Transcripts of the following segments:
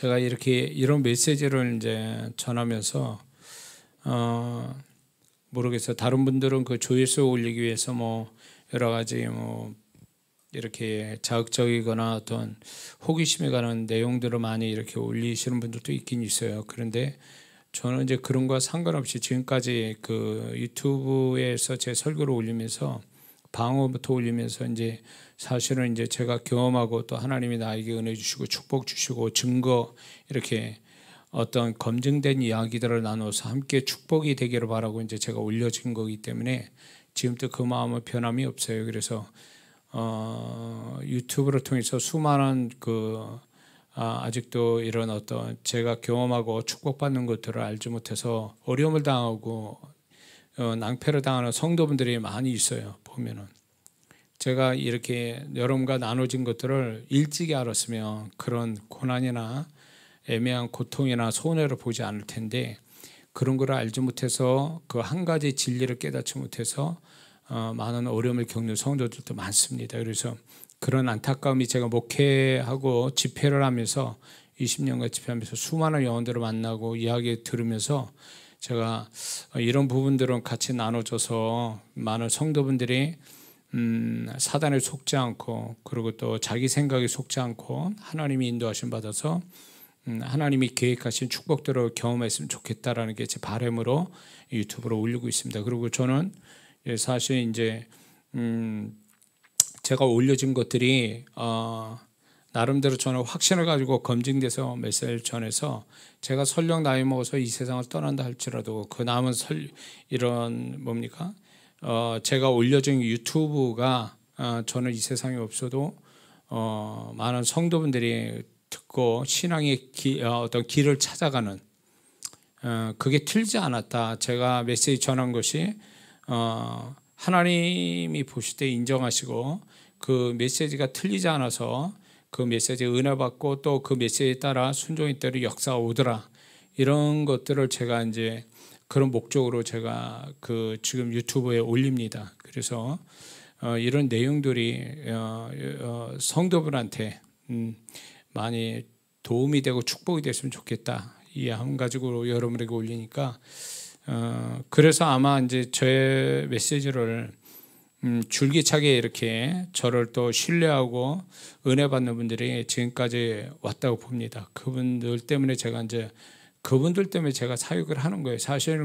제가 이렇게 이런 메시지를 이제 전하면서 모르겠어요. 다른 분들은 그 조회수 올리기 위해서 뭐 여러 가지 뭐 이렇게 자극적이거나 어떤 호기심에 관한 내용들을 많이 이렇게 올리시는 분들도 있긴 있어요. 그런데 저는 이제 그런 거와 상관없이 지금까지 그 유튜브에서 제 설교를 올리면서 방어부터 올리면서 이제 사실은 이제 제가 경험하고 또 하나님이 나에게 은혜 주시고 축복 주시고 증거 이렇게 어떤 검증된 이야기들을 나눠서 함께 축복이 되기를 바라고 이제 제가 올려진 거기 때문에 지금도 그 마음은 변함이 없어요. 그래서 유튜브를 통해서 수많은 아직도 이런 어떤 제가 경험하고 축복받는 것들을 알지 못해서 어려움을 당하고 낭패를 당하는 성도분들이 많이 있어요. 보면은 제가 이렇게 여러분과 나눠진 것들을 일찍이 알았으면 그런 고난이나 애매한 고통이나 손해를 보지 않을 텐데 그런 걸 알지 못해서 그 한 가지 진리를 깨닫지 못해서 많은 어려움을 겪는 성도들도 많습니다. 그래서 그런 안타까움이 제가 목회하고 집회를 하면서 20년간 집회하면서 수많은 영혼들을 만나고 이야기 들으면서 제가 이런 부분들은 같이 나눠줘서 많은 성도분들이 사단에 속지 않고 그리고 또 자기 생각에 속지 않고 하나님이 인도하심 받아서 하나님이 계획하신 축복들을 경험했으면 좋겠다라는 게 제 바람으로 유튜브로 올리고 있습니다. 그리고 저는 사실 이제 제가 올려진 것들이 나름대로 저는 확신을 가지고 검증돼서 메시지를 전해서 제가 설령 나이 먹어서 이 세상을 떠난다 할지라도 그 남은 이런 뭡니까? 제가 올려진 유튜브가 저는 이 세상에 없어도 많은 성도분들이 듣고 신앙의 어떤 길을 찾아가는 그게 틀리지 않았다. 제가 메시지 전한 것이 하나님이 보실 때 인정하시고 그 메시지가 틀리지 않아서 그 메시지에 은혜 받고 또 그 메시지에 따라 순종의 때로 역사가 오더라. 이런 것들을 제가 이제 그런 목적으로 제가 그 지금 유튜브에 올립니다. 그래서 이런 내용들이 성도분한테 많이 도움이 되고 축복이 됐으면 좋겠다. 이 한 가지로 여러분에게 올리니까 그래서 아마 이제 제 메시지를 줄기차게 이렇게 저를 또 신뢰하고 은혜 받는 분들이 지금까지 왔다고 봅니다. 그분들 때문에 제가 사역을 하는 거예요. 사실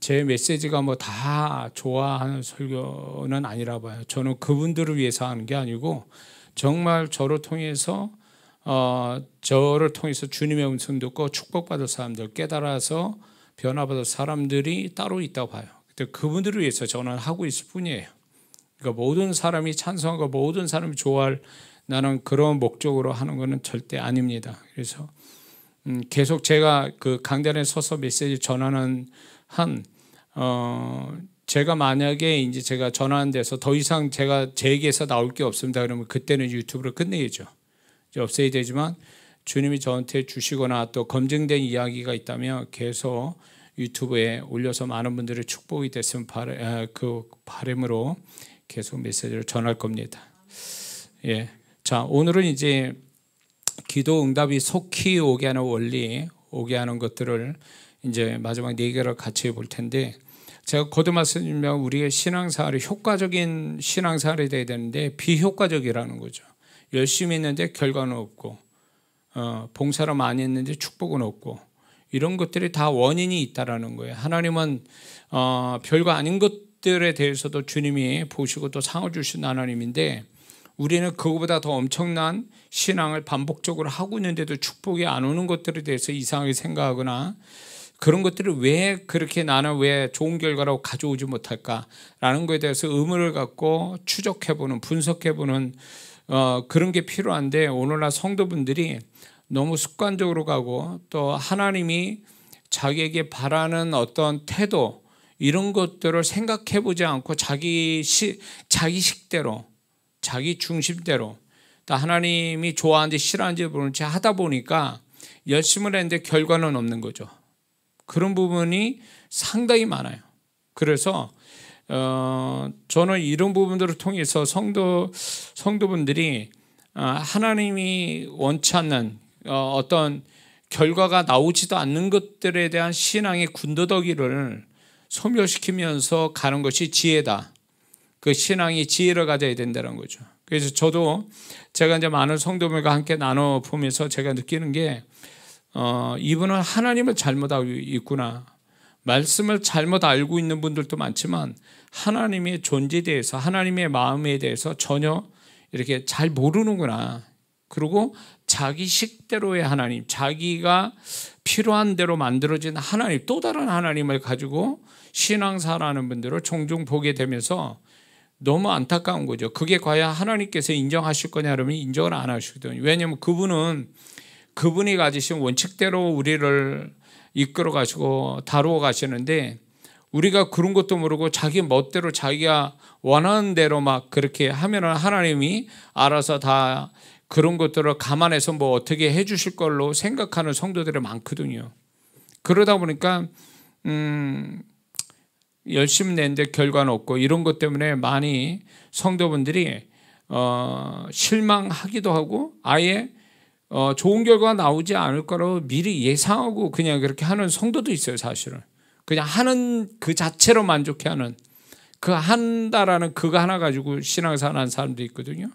제 메시지가 뭐 다 좋아하는 설교는 아니라 봐요. 저는 그분들을 위해서 하는 게 아니고 정말 저를 통해서 주님의 음성 듣고 축복받을 사람들, 깨달아서 변화받을 사람들이 따로 있다고 봐요. 그분들을 위해서 저는 하고 있을 뿐이에요. 그러니까 모든 사람이 찬성하고 모든 사람이 좋아할 나는 그런 목적으로 하는 것은 절대 아닙니다. 그래서 계속 제가 그 강단에 서서 메시지 전하는 제가 만약에 이제 제가 전하는 데서 더 이상 제게서 나올 게 없습니다. 그러면 그때는 유튜브를 끝내야죠. 이제 없애야 되지만 주님이 저한테 주시거나 또 검증된 이야기가 있다면 계속 유튜브에 올려서 많은 분들의 축복이 됐으면 그 바람으로 계속 메시지를 전할 겁니다. 예. 자, 오늘은 이제 기도 응답이 속히 오게 하는 원리, 오게 하는 것들을 이제 마지막 4개를 같이 볼 텐데 제가 거듭 말씀드리면 우리의 신앙생활이 효과적인 신앙생활이 돼야 되는데 비효과적이라는 거죠. 열심히 했는데 결과는 없고 봉사를 많이 했는데 축복은 없고 이런 것들이 다 원인이 있다라는 거예요. 하나님은 별거 아닌 것들에 대해서도 주님이 보시고 또 상을 주신 하나님인데 우리는 그거보다 더 엄청난 신앙을 반복적으로 하고 있는데도 축복이 안 오는 것들에 대해서 이상하게 생각하거나 그런 것들을 나는 왜 좋은 결과라고 가져오지 못할까라는 것에 대해서 의문을 갖고 추적해보는 분석해보는 그런 게 필요한데 오늘날 성도분들이 너무 습관적으로 가고 또 하나님이 자기에게 바라는 어떤 태도 이런 것들을 생각해보지 않고 자기 식대로 자기 중심대로 또 하나님이 좋아하는지 싫어하는지 모르는지 하다 보니까 열심을 했는데 결과는 없는 거죠. 그런 부분이 상당히 많아요. 그래서 저는 이런 부분들을 통해서 성도분들이 하나님이 원치 않는 어떤 결과가 나오지도 않는 것들에 대한 신앙의 군더더기를 소멸시키면서 가는 것이 지혜다. 그 신앙이 지혜를 가져야 된다는 거죠. 그래서 저도 제가 이제 많은 성도들과 함께 나눠 보면서 제가 느끼는 게 이분은 하나님을 잘못 알고 있구나. 말씀을 잘못 알고 있는 분들도 많지만 하나님의 존재에 대해서, 하나님의 마음에 대해서 전혀 이렇게 잘 모르는구나. 그리고 자기 식대로의 하나님, 자기가 필요한 대로 만들어진 하나님, 또 다른 하나님을 가지고 신앙사라는 분들을 종종 보게 되면서 너무 안타까운 거죠. 그게 과연 하나님께서 인정하실 거냐 그러면 인정을 안 하시거든요. 왜냐하면 그분이 가지신 원칙대로 우리를 이끌어 가시고 다루어 가시는데, 우리가 그런 것도 모르고 자기 멋대로 자기가 원하는 대로 막 그렇게 하면은 하나님이 알아서 다 그런 것들을 감안해서 뭐 어떻게 해 주실 걸로 생각하는 성도들이 많거든요. 그러다 보니까 열심히 냈는데 결과는 없고, 이런 것 때문에 많이 성도분들이 실망하기도 하고 아예 좋은 결과가 나오지 않을 거라고 미리 예상하고 그냥 그렇게 하는 성도도 있어요. 사실은 그냥 하는 그 자체로 만족해하는, 그 한다라는 그거 하나 가지고 신앙생활 하는 사람도 있거든요.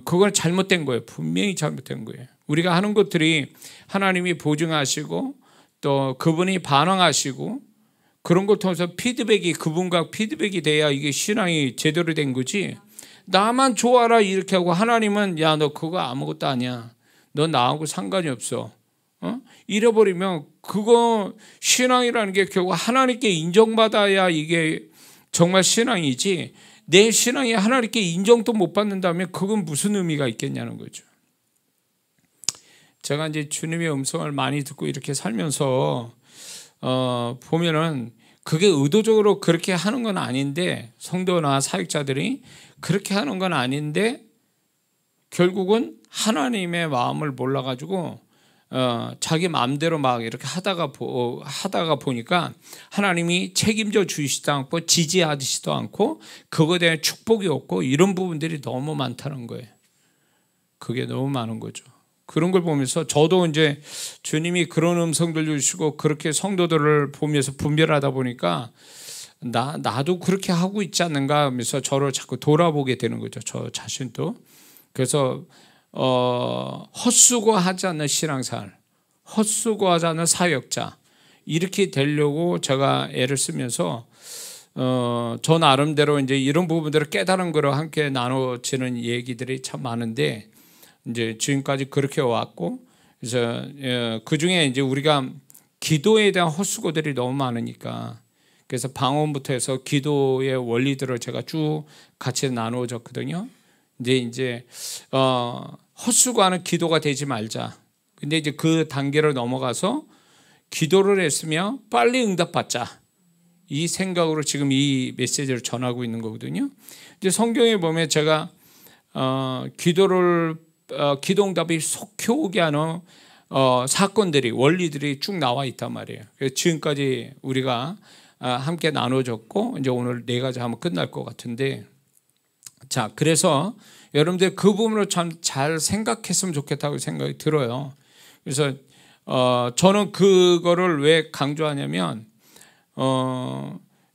그건 잘못된 거예요. 분명히 잘못된 거예요. 우리가 하는 것들이 하나님이 보증하시고 또 그분이 반응하시고 그런 걸 통해서 피드백이, 그분과 피드백이 돼야 이게 신앙이 제대로 된 거지. 나만 좋아라 이렇게 하고 하나님은 야, 너 그거 아무것도 아니야, 너 나하고 상관이 없어, 잃어버리면 그거 신앙이라는 게 결국 하나님께 인정받아야 이게 정말 신앙이지, 내 신앙이 하나님께 인정도 못 받는다면 그건 무슨 의미가 있겠냐는 거죠. 제가 이제 주님의 음성을 많이 듣고 이렇게 살면서 보면은 그게 의도적으로 그렇게 하는 건 아닌데, 성도나 사역자들이 그렇게 하는 건 아닌데 결국은 하나님의 마음을 몰라가지고 자기 마음대로 막 이렇게 하다가 보니까 하나님이 책임져 주시지도 않고 지지하시지도 않고 그거에 대한 축복이 없고, 이런 부분들이 너무 많다는 거예요. 그게 너무 많은 거죠. 그런 걸 보면서 저도 이제 주님이 그런 음성들 주시고 그렇게 성도들을 보면서 분별하다 보니까 나도 그렇게 하고 있지 않는가 하면서 저를 자꾸 돌아보게 되는 거죠. 저 자신도. 그래서 헛수고하지 않는 신앙생활, 헛수고하지 않는 사역자, 이렇게 되려고 제가 애를 쓰면서 저 나름대로 이제 이런 부분들을 깨달은 거로 함께 나눠지는 얘기들이 참 많은데, 이제 지금까지 그렇게 왔고, 그래서 그 중에 이제 우리가 기도에 대한 헛수고들이 너무 많으니까, 그래서 방언부터 해서 기도의 원리들을 제가 쭉 같이 나누어졌거든요. 이제 헛수고하는 기도가 되지 말자. 근데 이제 그 단계를 넘어가서 기도를 했으며 빨리 응답받자, 이 생각으로 지금 이 메시지를 전하고 있는 거거든요. 이제 성경에 보면 제가 기도 응답이 속히 오게 하는 사건들이, 원리들이 쭉 나와 있단 말이에요. 그래서 지금까지 우리가 함께 나눠졌고, 이제 오늘 4가지 하면 끝날 것 같은데, 자, 그래서 여러분들 그 부분을 참 잘 생각했으면 좋겠다고 생각이 들어요. 그래서 저는 그거를 왜 강조하냐면,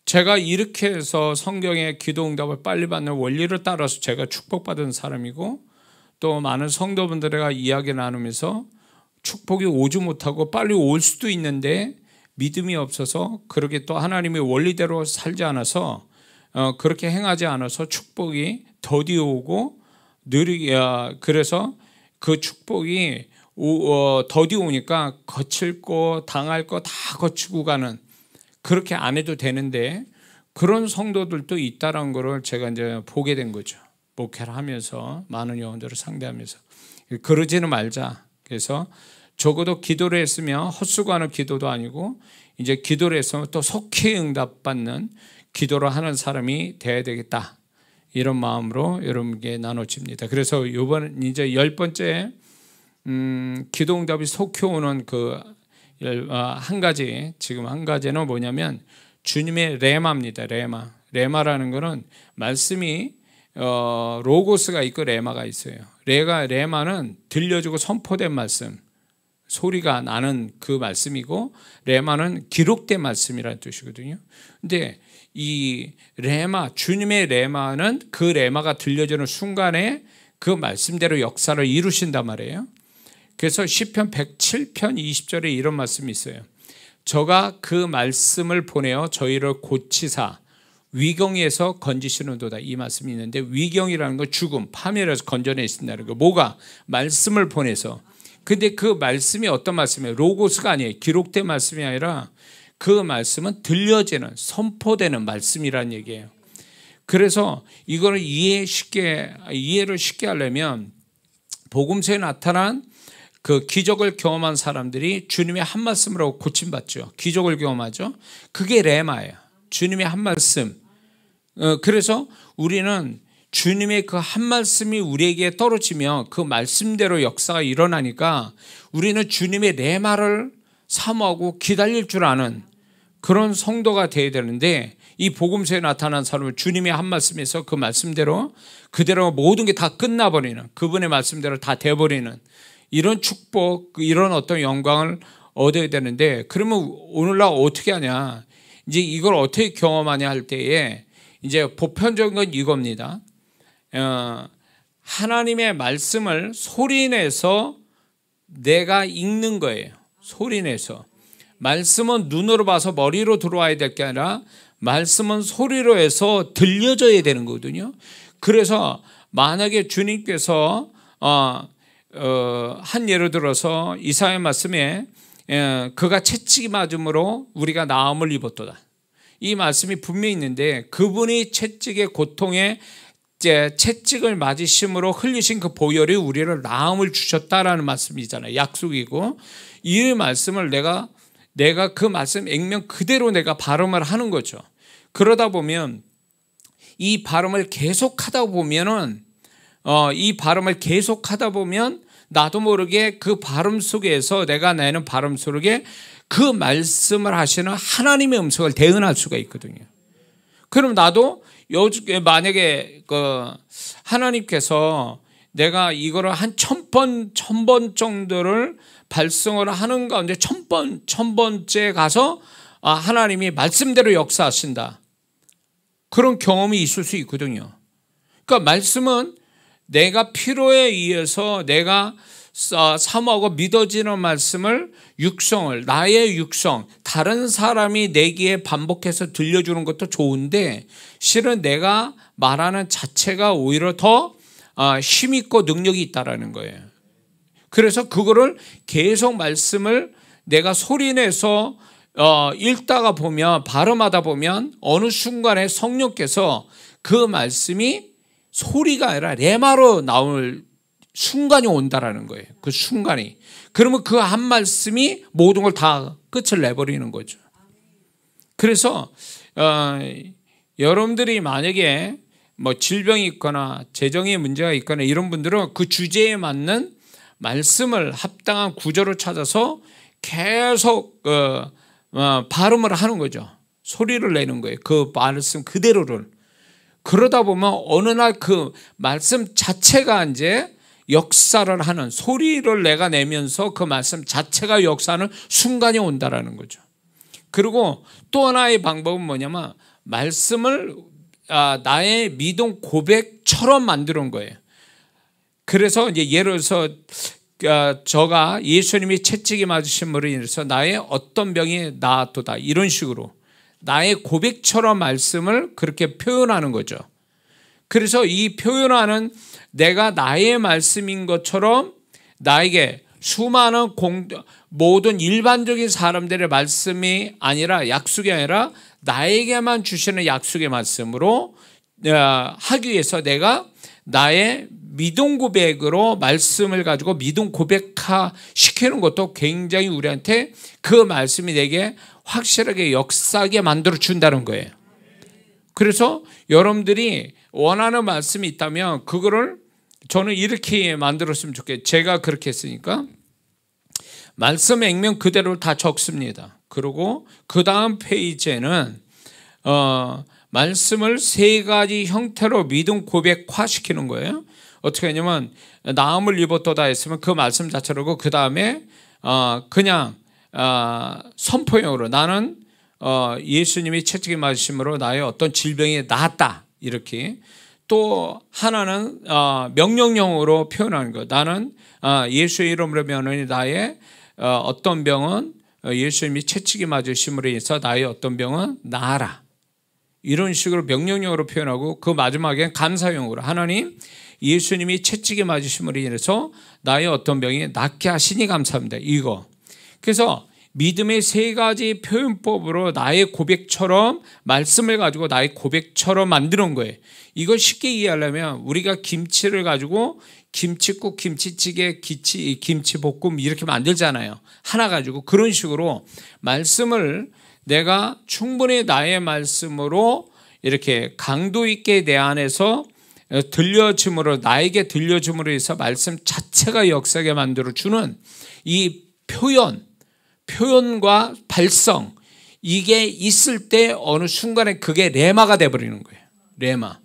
제가 이렇게 해서 성경의 기도 응답을 빨리 받는 원리를 따라서 제가 축복받은 사람이고, 또 많은 성도분들과 이야기 나누면서 축복이 오지 못하고 빨리 올 수도 있는데 믿음이 없어서, 그렇게 또 하나님의 원리대로 살지 않아서 그렇게 행하지 않아서 축복이 더디 오고 그래서 그 축복이 더디 오니까 거칠 거 당할 거 다 거치고 가는, 그렇게 안 해도 되는데 그런 성도들도 있다는 것을 제가 이제 보게 된 거죠. 목회를 하면서 많은 영혼들을 상대하면서 그러지는 말자. 그래서 적어도 기도를 했으면 헛수고하는 기도도 아니고, 이제 기도를 했으면 또 속히 응답받는 기도를 하는 사람이 돼야 되겠다, 이런 마음으로 여러분께 나눠집니다. 그래서 이번 이제 10번째 기도 응답이 속히 오는 그 한 가지, 지금 한 가지는 뭐냐면 주님의 레마입니다. 레마라는 것은 말씀이 로고스가 있고 레마가 있어요. 레마는 들려주고 선포된 말씀, 소리가 나는 그 말씀이고, 레마는 기록된 말씀이라는 뜻이거든요. 근데 이 레마, 주님의 레마는 그 레마가 들려주는 순간에 그 말씀대로 역사를 이루신단 말이에요. 그래서 시편 107편 20절에 이런 말씀이 있어요. 저가 그 말씀을 보내어 저희를 고치사 위경에서 건지시는도다. 이 말씀이 있는데, 위경이라는 건 죽음, 파멸에서 건져내신다는 거. 뭐가? 말씀을 보내서. 근데 그 말씀이 어떤 말씀이에요? 로고스가 아니에요. 기록된 말씀이 아니라 그 말씀은 들려지는, 선포되는 말씀이라는 얘기예요. 그래서 이거를 이해를 쉽게 하려면, 복음서에 나타난 그 기적을 경험한 사람들이 주님의 한 말씀으로 고침받죠. 기적을 경험하죠. 그게 레마예요. 주님의 한 말씀. 그래서 우리는 주님의 그 한 말씀이 우리에게 떨어지면 그 말씀대로 역사가 일어나니까 우리는 주님의 레마를 사모하고 기다릴 줄 아는 그런 성도가 되어야 되는데, 이 복음서에 나타난 사람은 주님의 한 말씀에서 그 말씀대로 그대로 모든 게 다 끝나버리는, 그분의 말씀대로 다 돼버리는 이런 축복, 이런 어떤 영광을 얻어야 되는데, 그러면 오늘날 어떻게 하냐, 이제 이걸 어떻게 경험하냐 할 때에 이제 보편적인 건 이겁니다. 하나님의 말씀을 소리내서 내가 읽는 거예요. 소리내서. 말씀은 눈으로 봐서 머리로 들어와야 될 게 아니라 말씀은 소리로 해서 들려져야 되는 거거든요. 그래서 만약에 주님께서 한 예를 들어서 이사야 말씀에 그가 채찍이 맞음으로 우리가 나음을 입었도다. 이 말씀이 분명히 있는데, 그분이 채찍의 고통에 채찍을 맞으심으로 흘리신 그 보혈이 우리를 나음을 주셨다라는 말씀이잖아요. 약속이고, 이 말씀을 내가 그 말씀 액면 그대로 내가 발음을 하는 거죠. 그러다 보면 이 발음을 계속하다 보면은 나도 모르게 그 발음 속에서, 내가 내는 발음 속에 그 말씀을 하시는 하나님의 음성을 대응할 수가 있거든요. 그럼 나도 만약에 하나님께서 내가 이거를 한 1000번 정도를 발성을 하는 가운데 1000번째 가서 하나님이 말씀대로 역사하신다. 그런 경험이 있을 수 있거든요. 그러니까 말씀은 내가 필요에 의해서 내가 사모하고 믿어지는 말씀을, 나의 육성, 다른 사람이 내게 반복해서 들려주는 것도 좋은데, 실은 내가 말하는 자체가 오히려 더 힘있고 능력이 있다라는 거예요. 그래서 그거를 계속 말씀을 내가 소리내서 읽다가 보면, 발음하다 보면 어느 순간에 성령께서 그 말씀이 소리가 아니라 레마로 나올 순간이 온다라는 거예요. 그 순간이. 그러면 그 한 말씀이 모든 걸 다 끝을 내버리는 거죠. 그래서 여러분들이 만약에 뭐 질병이 있거나 재정에 문제가 있거나 이런 분들은 그 주제에 맞는 말씀을, 합당한 구절을 찾아서 계속 발음을 하는 거죠. 소리를 내는 거예요. 그 말씀 그대로를. 그러다 보면 어느 날 그 말씀 자체가 이제 역사를 하는, 소리를 내가 내면서 그 말씀 자체가 역사하는 순간이 온다라는 거죠. 그리고 또 하나의 방법은 뭐냐면, 말씀을 나의 믿음 고백처럼 만드는 거예요. 그래서 이제 예를 들어서 저가 예수님이 채찍이 맞으심으로 인해서 나의 어떤 병이 나았도다, 이런 식으로 나의 고백처럼 말씀을 그렇게 표현하는 거죠. 그래서 이 표현하는 내가 나의 말씀인 것처럼 나에게 수많은 모든 일반적인 사람들의 말씀이 아니라, 약속이 아니라 나에게만 주시는 약속의 말씀으로 하기 위해서 내가 나의 믿음 고백으로 말씀을 가지고 믿음 고백시키는 것도 굉장히 우리한테 그 말씀이 내게 확실하게 역사하게 만들어 준다는 거예요. 그래서 여러분들이 원하는 말씀이 있다면 그거를 저는 이렇게 만들었으면 좋겠어요. 제가 그렇게 했으니까 말씀 액면 그대로 다 적습니다. 그리고 그 다음 페이지에는 말씀을 세 가지 형태로 믿음 고백화시키는 거예요. 어떻게 하냐면 나음을 입었도다 했으면 그 말씀 자체로고 그 다음에 그냥 선포형으로 나는 예수님이 채찍에 맞으심으로 나의 어떤 질병이 나았다 이렇게. 또 하나는 명령형으로 표현하는 것. 나는 예수의 이름으로 명하노니 나의 어떤 병은 예수님이 채찍에 맞으심으로 인해서 나의 어떤 병은 나아라. 이런 식으로 명령형으로 표현하고 그 마지막엔 감사형으로 하나님 예수님이 채찍에 맞으심으로 인해서 나의 어떤 병이 낫게 하시니 감사합니다. 이거. 그래서 믿음의 세 가지 표현법으로 나의 고백처럼 말씀을 가지고 나의 고백처럼 만드는 거예요. 이걸 쉽게 이해하려면 우리가 김치를 가지고 김치국, 김치찌개, 김치볶음 이렇게 만들잖아요. 하나 가지고 그런 식으로 말씀을 내가 충분히 나의 말씀으로 이렇게 강도 있게 내 안에서 들려줌으로 나에게 들려줌으로 해서 말씀 자체가 역사하게 만들어주는 이 표현과 발성 이게 있을 때 어느 순간에 그게 레마가 돼버리는 거예요. 레마.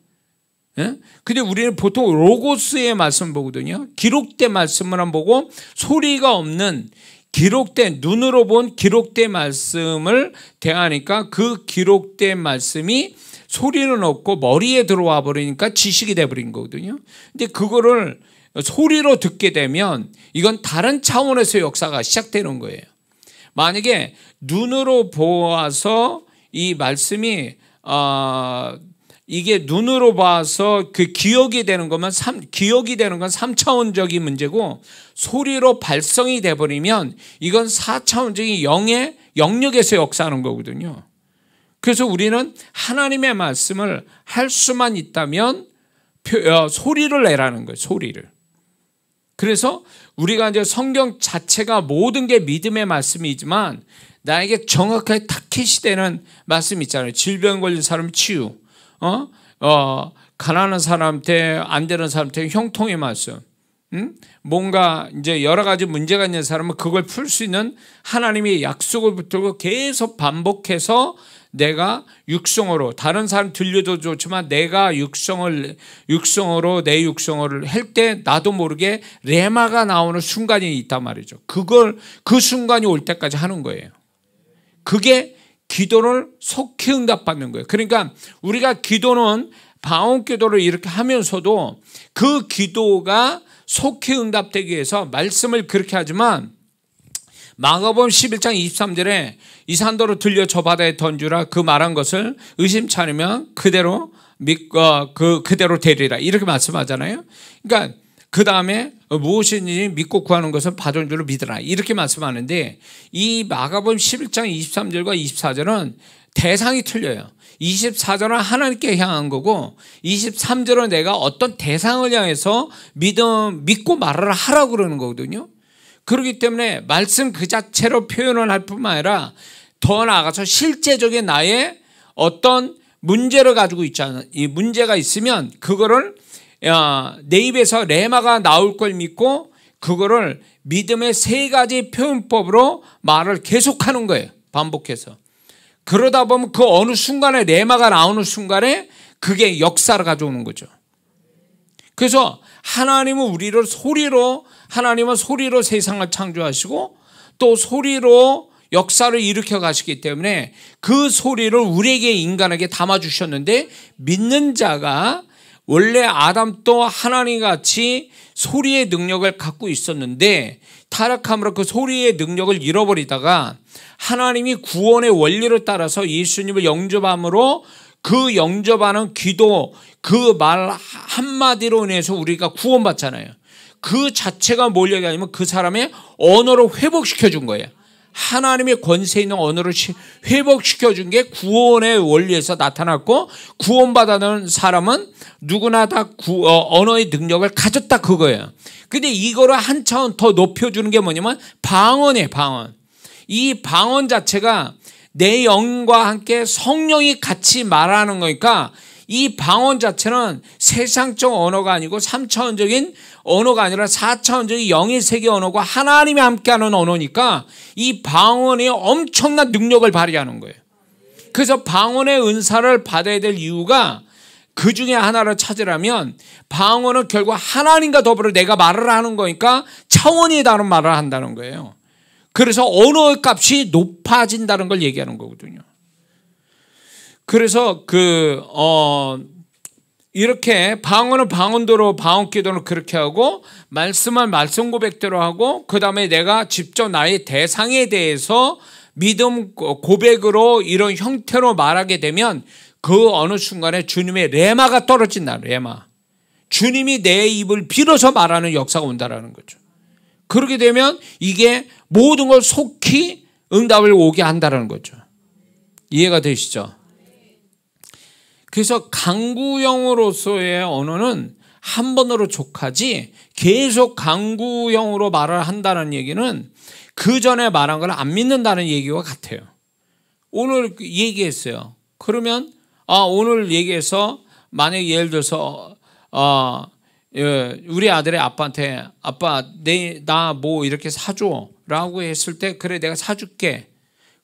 예? 근데 우리는 보통 로고스의 말씀 보거든요. 기록된 말씀만 보고 소리가 없는 기록된 눈으로 본 기록된 말씀을 대하니까 그 기록된 말씀이 소리는 없고 머리에 들어와 버리니까 지식이 돼버린 거거든요. 근데 그거를 소리로 듣게 되면 이건 다른 차원에서 역사가 시작되는 거예요. 만약에 눈으로 보아서 이 말씀이 이게 눈으로 봐서 그 기억이 되는 건 3차원적인 문제고 소리로 발성이 돼버리면 이건 4차원적인 영의 영역에서 역사하는 거거든요. 그래서 우리는 하나님의 말씀을 할 수만 있다면 소리를 내라는 거예요. 소리를. 그래서 우리가 이제 성경 자체가 모든 게 믿음의 말씀이지만 나에게 정확하게 타켓이 되는 말씀이 있잖아요. 질병 걸린 사람 치유, 가난한 사람한테 안 되는 사람한테 형통의 말씀, 뭔가 이제 여러 가지 문제가 있는 사람은 그걸 풀 수 있는 하나님의 약속을 붙들고 계속 반복해서 내가 육성으로 다른 사람 들려도 좋지만 내가 육성으로 내 육성어를 할 때 나도 모르게 레마가 나오는 순간이 있단 말이죠. 그 순간이 올 때까지 하는 거예요. 그게 기도를 속히 응답받는 거예요. 그러니까 우리가 기도는 방언 기도를 이렇게 하면서도 그 기도가 속히 응답되기 위해서 말씀을 그렇게 하지만 마가복음 11장 23절에 이 산도로 들려 저 바다에 던주라 그 말한 것을 의심치 않으면 그대로 믿고 그대로 되리라 이렇게 말씀하잖아요. 그러니까 그 다음에 무엇이든지 믿고 구하는 것은 받은 줄로 믿으라 이렇게 말씀하는데 이 마가복음 11장 23절과 24절은 대상이 틀려요. 24절은 하나님께 향한 거고 23절은 내가 어떤 대상을 향해서 믿고 말을 하라고 그러는 거거든요. 그렇기 때문에 말씀 그 자체로 표현을 할 뿐만 아니라 더 나아가서 실제적인 나의 어떤 문제를 가지고 있잖아요. 이 문제가 있으면 그거를 내 입에서 레마가 나올 걸 믿고 그거를 믿음의 세 가지 표현법으로 말을 계속하는 거예요. 반복해서. 그러다 보면 그 어느 순간에 레마가 나오는 순간에 그게 역사를 가져오는 거죠. 그래서 하나님은 소리로 세상을 창조하시고 또 소리로 역사를 일으켜 가시기 때문에 그 소리를 우리에게 인간에게 담아주셨는데 믿는 자가 원래 아담도 하나님같이 소리의 능력을 갖고 있었는데 타락함으로 그 소리의 능력을 잃어버리다가 하나님이 구원의 원리를 따라서 예수님을 영접함으로 그 영접하는 기도 그 말 한마디로 인해서 우리가 구원받잖아요. 그 자체가 뭘 얘기하냐면 그 사람의 언어를 회복시켜 준 거예요. 하나님의 권세 있는 언어를 회복시켜 준 게 구원의 원리에서 나타났고 구원받아는 사람은 누구나 다 언어의 능력을 가졌다 그거예요. 근데 이거를 한 차원 더 높여주는 게 뭐냐면 방언이에요. 방언. 이 방언 자체가 내 영과 함께 성령이 같이 말하는 거니까 이 방언 자체는 세상적 언어가 아니고 3차원적인 언어가 아니라 4차원적인 영의 세계 언어가 하나님이 함께하는 언어니까 이 방언이 엄청난 능력을 발휘하는 거예요. 그래서 방언의 은사를 받아야 될 이유가 그 중에 하나를 찾으라면 방언은 결국 하나님과 더불어 내가 말을 하는 거니까 차원이 다른 말을 한다는 거예요. 그래서 언어의 값이 높아진다는 걸 얘기하는 거거든요. 그래서 이렇게 방언은 방언대로 방언 기도는 그렇게 하고 말씀은 말씀 고백대로 하고 그 다음에 내가 직접 나의 대상에 대해서 믿음 고백으로 이런 형태로 말하게 되면 그 어느 순간에 주님의 레마가 떨어진다. 레마. 주님이 내 입을 빌어서 말하는 역사가 온다라는 거죠. 그렇게 되면 이게 모든 걸 속히 응답을 오게 한다는 거죠. 이해가 되시죠? 그래서 강구형으로서의 언어는 한 번으로 족하지 계속 강구형으로 말을 한다는 얘기는 그 전에 말한 걸 안 믿는다는 얘기와 같아요. 오늘 얘기했어요. 그러면 오늘 얘기해서 만약에 예를 들어서 우리 아들의 아빠한테 아빠 나 뭐 이렇게 사줘 라고 했을 때 그래 내가 사줄게.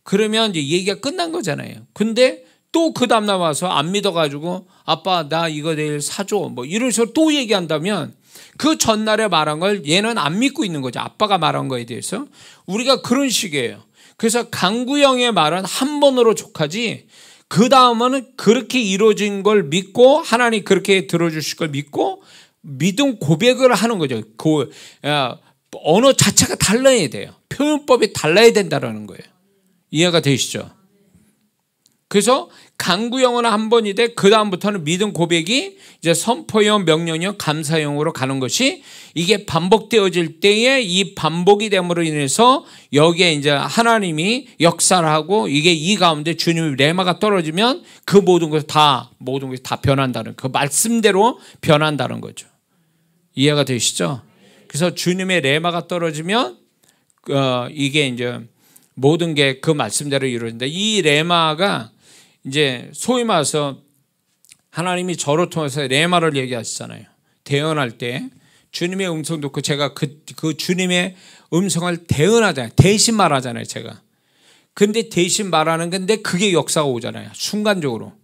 그러면 이제 얘기가 끝난 거잖아요. 근데 또 그 다음날 와서 안 믿어가지고 아빠 나 이거 내일 사줘 뭐 이런 식으로 또 얘기한다면 그 전날에 말한 걸 얘는 안 믿고 있는 거죠. 아빠가 말한 거에 대해서. 우리가 그런 식이에요. 그래서 강구형의 말은 한 번으로 족하지 그 다음은 그렇게 이루어진 걸 믿고 하나님 그렇게 들어주실 걸 믿고 믿음 고백을 하는 거죠. 그 언어 자체가 달라야 돼요. 표현법이 달라야 된다는 거예요. 이해가 되시죠? 그래서 강구형은 한 번이 돼 그 다음부터는 믿음 고백이 이제 선포형, 명령형, 감사형으로 가는 것이 이게 반복되어질 때에 이 반복이 됨으로 인해서 여기에 이제 하나님이 역사를 하고 이게 이 가운데 주님의 레마가 떨어지면 그 모든 것이 다 변한다는 그 말씀대로 변한다는 거죠. 이해가 되시죠? 그래서 주님의 레마가 떨어지면 이게 이제 모든 게 그 말씀대로 이루어진다. 이 레마가 이제 소위 말해서 하나님이 저를 통해서 레마를 얘기하시잖아요. 대언할 때 주님의 음성 듣고 제가 그 주님의 음성을 대언하잖아요. 대신 말하잖아요. 제가. 근데 대신 말하는 건데 그게 역사가 오잖아요. 순간적으로.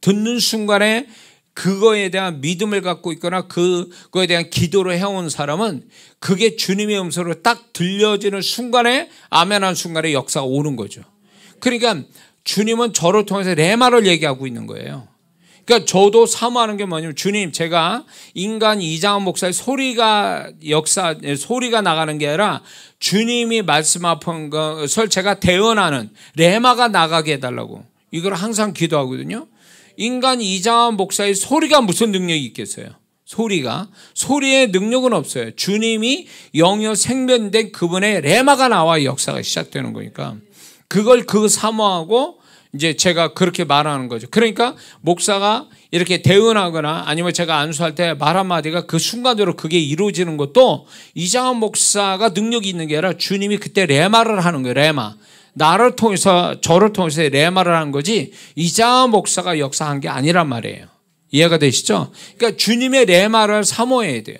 듣는 순간에 그거에 대한 믿음을 갖고 있거나 그거에 대한 기도를 해온 사람은 그게 주님의 음성으로 딱 들려지는 순간에 아멘한 순간에 역사가 오는 거죠. 그러니까 주님은 저를 통해서 레마를 얘기하고 있는 거예요. 그러니까 저도 사모하는 게 뭐냐면 주님 제가 인간 이장한 목사의 소리가 나가는 게 아니라 주님이 말씀하신 것을 제가 대언하는 레마가 나가게 해달라고 이걸 항상 기도하거든요. 인간 이장한 목사의 소리가 무슨 능력이 있겠어요? 소리의 능력은 없어요. 주님이 영여 생명된 그분의 레마가 나와 역사가 시작되는 거니까 그걸 사모하고 이제 제가 그렇게 말하는 거죠. 그러니까 목사가 이렇게 대언하거나 아니면 제가 안수할 때 말 한마디가 그 순간적으로 그게 이루어지는 것도 이장한 목사가 능력이 있는 게 아니라 주님이 그때 레마를 하는 거예요. 레마. 나를 통해서 저를 통해서 레마를 하는 거지 이장한 목사가 역사한 게 아니란 말이에요. 이해가 되시죠? 그러니까 주님의 레마를 사모해야 돼요.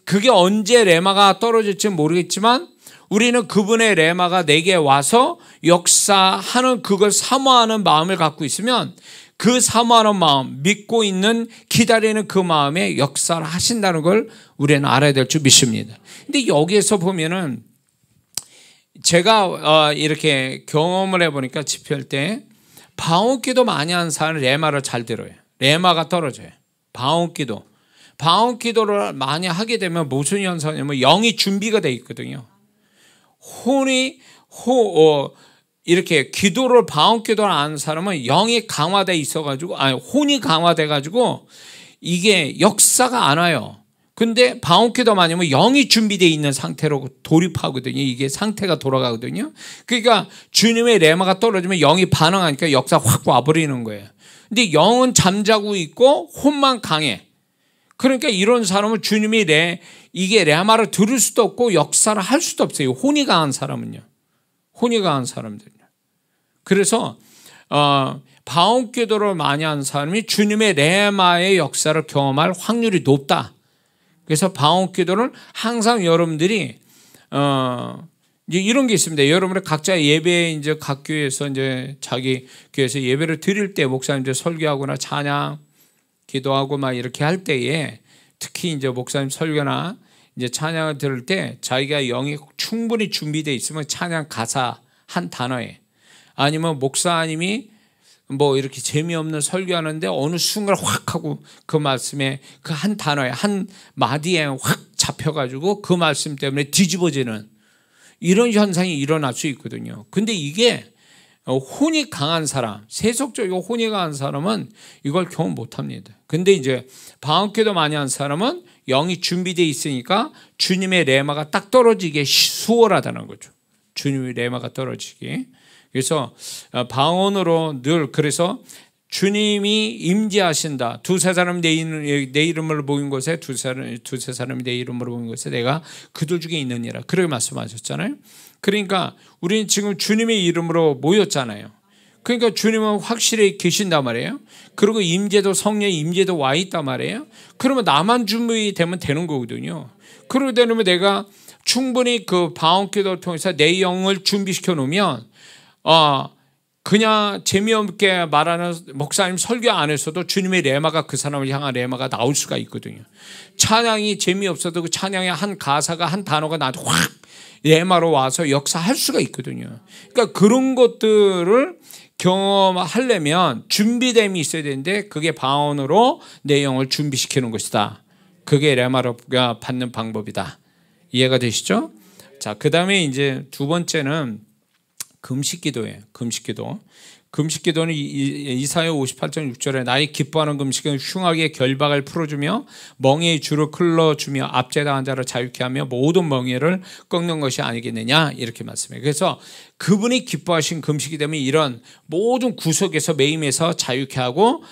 그게 언제 레마가 떨어질지 모르겠지만 우리는 그분의 레마가 내게 와서 역사하는 그걸 사모하는 마음을 갖고 있으면 그 사모하는 마음, 믿고 있는 기다리는 그 마음에 역사를 하신다는 걸 우리는 알아야 될 줄 믿습니다. 근데 여기에서 보면은 제가 이렇게 경험을 해보니까 집회할 때 방언기도 많이 하는 사람은 레마를 잘 들어요. 레마가 떨어져요. 방언기도를 많이 하게 되면 무슨 현상이냐면 영이 준비가 돼 있거든요. 이렇게 기도를 방언기도를 하는 사람은 영이 강화돼 있어가지고 혼이 강화돼가지고 이게 역사가 안 와요. 근데 방언기도 많이 하면 영이 준비되어 있는 상태로 돌입하거든요. 이게 상태가 돌아가거든요. 그러니까 주님의 레마가 떨어지면 영이 반응하니까 역사 확 와버리는 거예요. 근데 영은 잠자고 있고 혼만 강해. 그러니까 이런 사람은 주님이 이게 레마를 들을 수도 없고 역사를 할 수도 없어요. 혼이 강한 사람은요. 혼이 강한 사람들은요. 그래서 방언기도를 많이 하는 사람이 주님의 레마의 역사를 경험할 확률이 높다. 그래서 방언기도를 항상 여러분들이 이제 이런 게 있습니다. 여러분의 각자 예배 이제 각 교회에서 이제 자기 교회에서 예배를 드릴 때 목사님들 설교하거나 찬양 기도하고 막 이렇게 할 때에 특히 이제 목사님 설교나 이제 찬양을 들을 때 자기가 영이 충분히 준비되어 있으면 찬양 가사 한 단어에 아니면 목사님이 뭐 이렇게 재미없는 설교하는데 어느 순간 확 하고 그 말씀에 그 한 단어에 한 마디에 확 잡혀가지고 그 말씀 때문에 뒤집어지는 이런 현상이 일어날 수 있거든요. 근데 이게 혼이 강한 사람, 세속적이고 혼이 강한 사람은 이걸 경험 못합니다. 근데 이제 방언기도 많이 한 사람은 영이 준비되어 있으니까 주님의 레마가 딱 떨어지기에 수월하다는 거죠. 주님의 레마가 떨어지기. 그래서 방언으로 늘 그래서 주님이 임재하신다. 두세 사람 내 이름으로 모인 곳에 두세 사람이 내 이름으로 모인 곳에 내가 그들 중에 있느니라. 그렇게 말씀하셨잖아요. 그러니까 우리는 지금 주님의 이름으로 모였잖아요. 그러니까 주님은 확실히 계신단 말이에요. 그리고 임재도 성령의 임재도 와 있단 말이에요. 그러면 나만 준비되면 되는 거거든요. 그러게 되면 내가 충분히 그 방언기도를 통해서 내 영을 준비시켜 놓으면 그냥 재미없게 말하는 목사님 설교 안에서도 주님의 레마가 그 사람을 향한 레마가 나올 수가 있거든요. 찬양이 재미없어도 그 찬양의 한 가사가 한 단어가 나한테 확 레마로 와서 역사할 수가 있거든요. 그러니까 그런 것들을 경험하려면 준비됨이 있어야 되는데 그게 방언으로 내 영을 준비시키는 것이다. 그게 레마로 받는 방법이다. 이해가 되시죠? 자, 그 다음에 이제 두 번째는 금식기도예요. 금식기도는 이사야 58장 6절에 나의 기뻐하는 금식은 흉악의 결박을 풀어주며 멍에의 줄을 끌어주며 압제당한 자를 자유케 하며 모든 멍에를 꺾는 것이 아니겠느냐 이렇게 말씀해요. 그래서 그분이 기뻐하신 금식이 되면 이런 모든 구속에서 매임에서 자유케 하고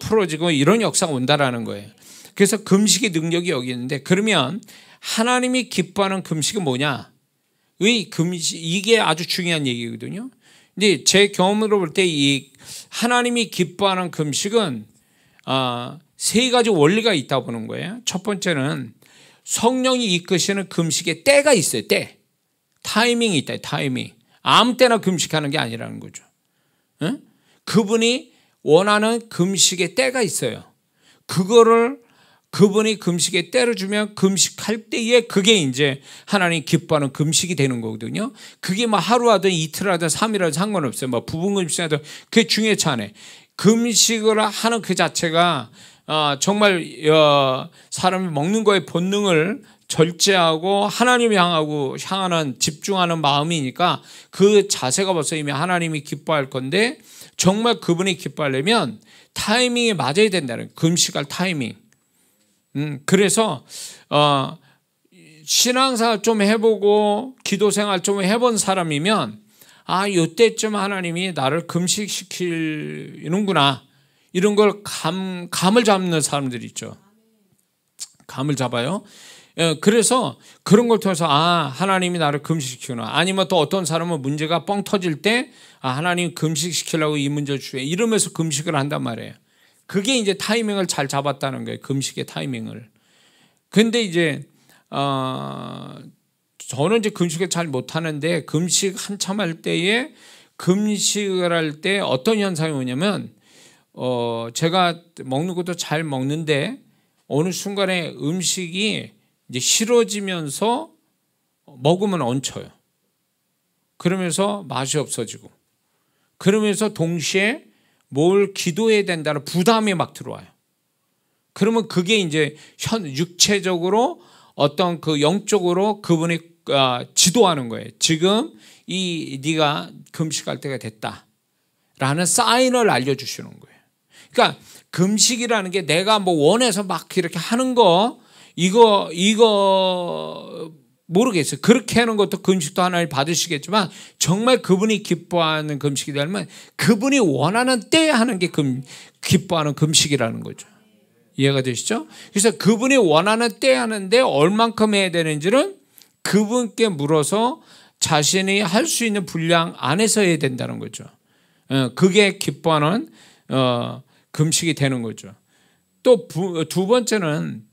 풀어지고 이런 역사가 온다라는 거예요. 그래서 금식의 능력이 여기 있는데 그러면 하나님이 기뻐하는 금식은 뭐냐? 이게 아주 중요한 얘기거든요. 근데 제 경험으로 볼 때 이 하나님이 기뻐하는 금식은 세 가지 원리가 있다 보는 거예요. 첫 번째는 성령이 이끄시는 금식의 때가 있어요. 때. 타이밍이 있다. 타이밍. 아무 때나 금식하는 게 아니라는 거죠. 응? 그분이 원하는 금식의 때가 있어요. 그거를 그분이 금식에 때를 주면 금식할 때에 그게 이제 하나님 기뻐하는 금식이 되는 거거든요. 그게 뭐 하루 하든 이틀 하든 3일 하든 상관없어요. 뭐 부분 금식하든 그게 중요치 않아요. 금식을 하는 그 자체가 정말 사람이 먹는 거에 본능을 절제하고 하나님을 향하는 집중하는 마음이니까 그 자세가 벌써 이미 하나님이 기뻐할 건데 정말 그분이 기뻐하려면 타이밍이 맞아야 된다는 거예요. 금식할 타이밍. 그래서 신앙생활 좀 해보고 기도생활 좀 해본 사람이면 이때쯤 하나님이 나를 금식시키는구나 이런 걸 감을 잡는 사람들이 있죠. 감을 잡아요. 그래서 그런 걸 통해서 하나님이 나를 금식시키구나. 아니면 또 어떤 사람은 문제가 뻥 터질 때 하나님 금식시키려고 이 문제를 주해 이러면서 금식을 한단 말이에요. 그게 이제 타이밍을 잘 잡았다는 거예요. 금식의 타이밍을. 근데 이제 저는 이제 금식을 잘 못하는데 금식 한참 할 때에 금식을 할 때 어떤 현상이 오냐면 제가 먹는 것도 잘 먹는데 어느 순간에 음식이 이제 싫어지면서 먹으면 얹혀요. 그러면서 맛이 없어지고 그러면서 동시에 뭘 기도해야 된다는 부담이 막 들어와요. 그러면 그게 이제 육체적으로 어떤 그 영적으로 그분이 지도하는 거예요. 지금 네가 금식할 때가 됐다라는 사인을 알려주시는 거예요. 그러니까 금식이라는 게 내가 뭐 원해서 막 이렇게 하는 거 이거 모르겠어요. 그렇게 하는 것도 금식도 하나님 받으시겠지만 정말 그분이 기뻐하는 금식이 되면 그분이 원하는 때에 하는 게 기뻐하는 금식이라는 거죠. 이해가 되시죠? 그래서 그분이 원하는 때에 하는데 얼만큼 해야 되는지는 그분께 물어서 자신이 할 수 있는 분량 안에서 해야 된다는 거죠. 그게 기뻐하는 금식이 되는 거죠. 또 두 번째는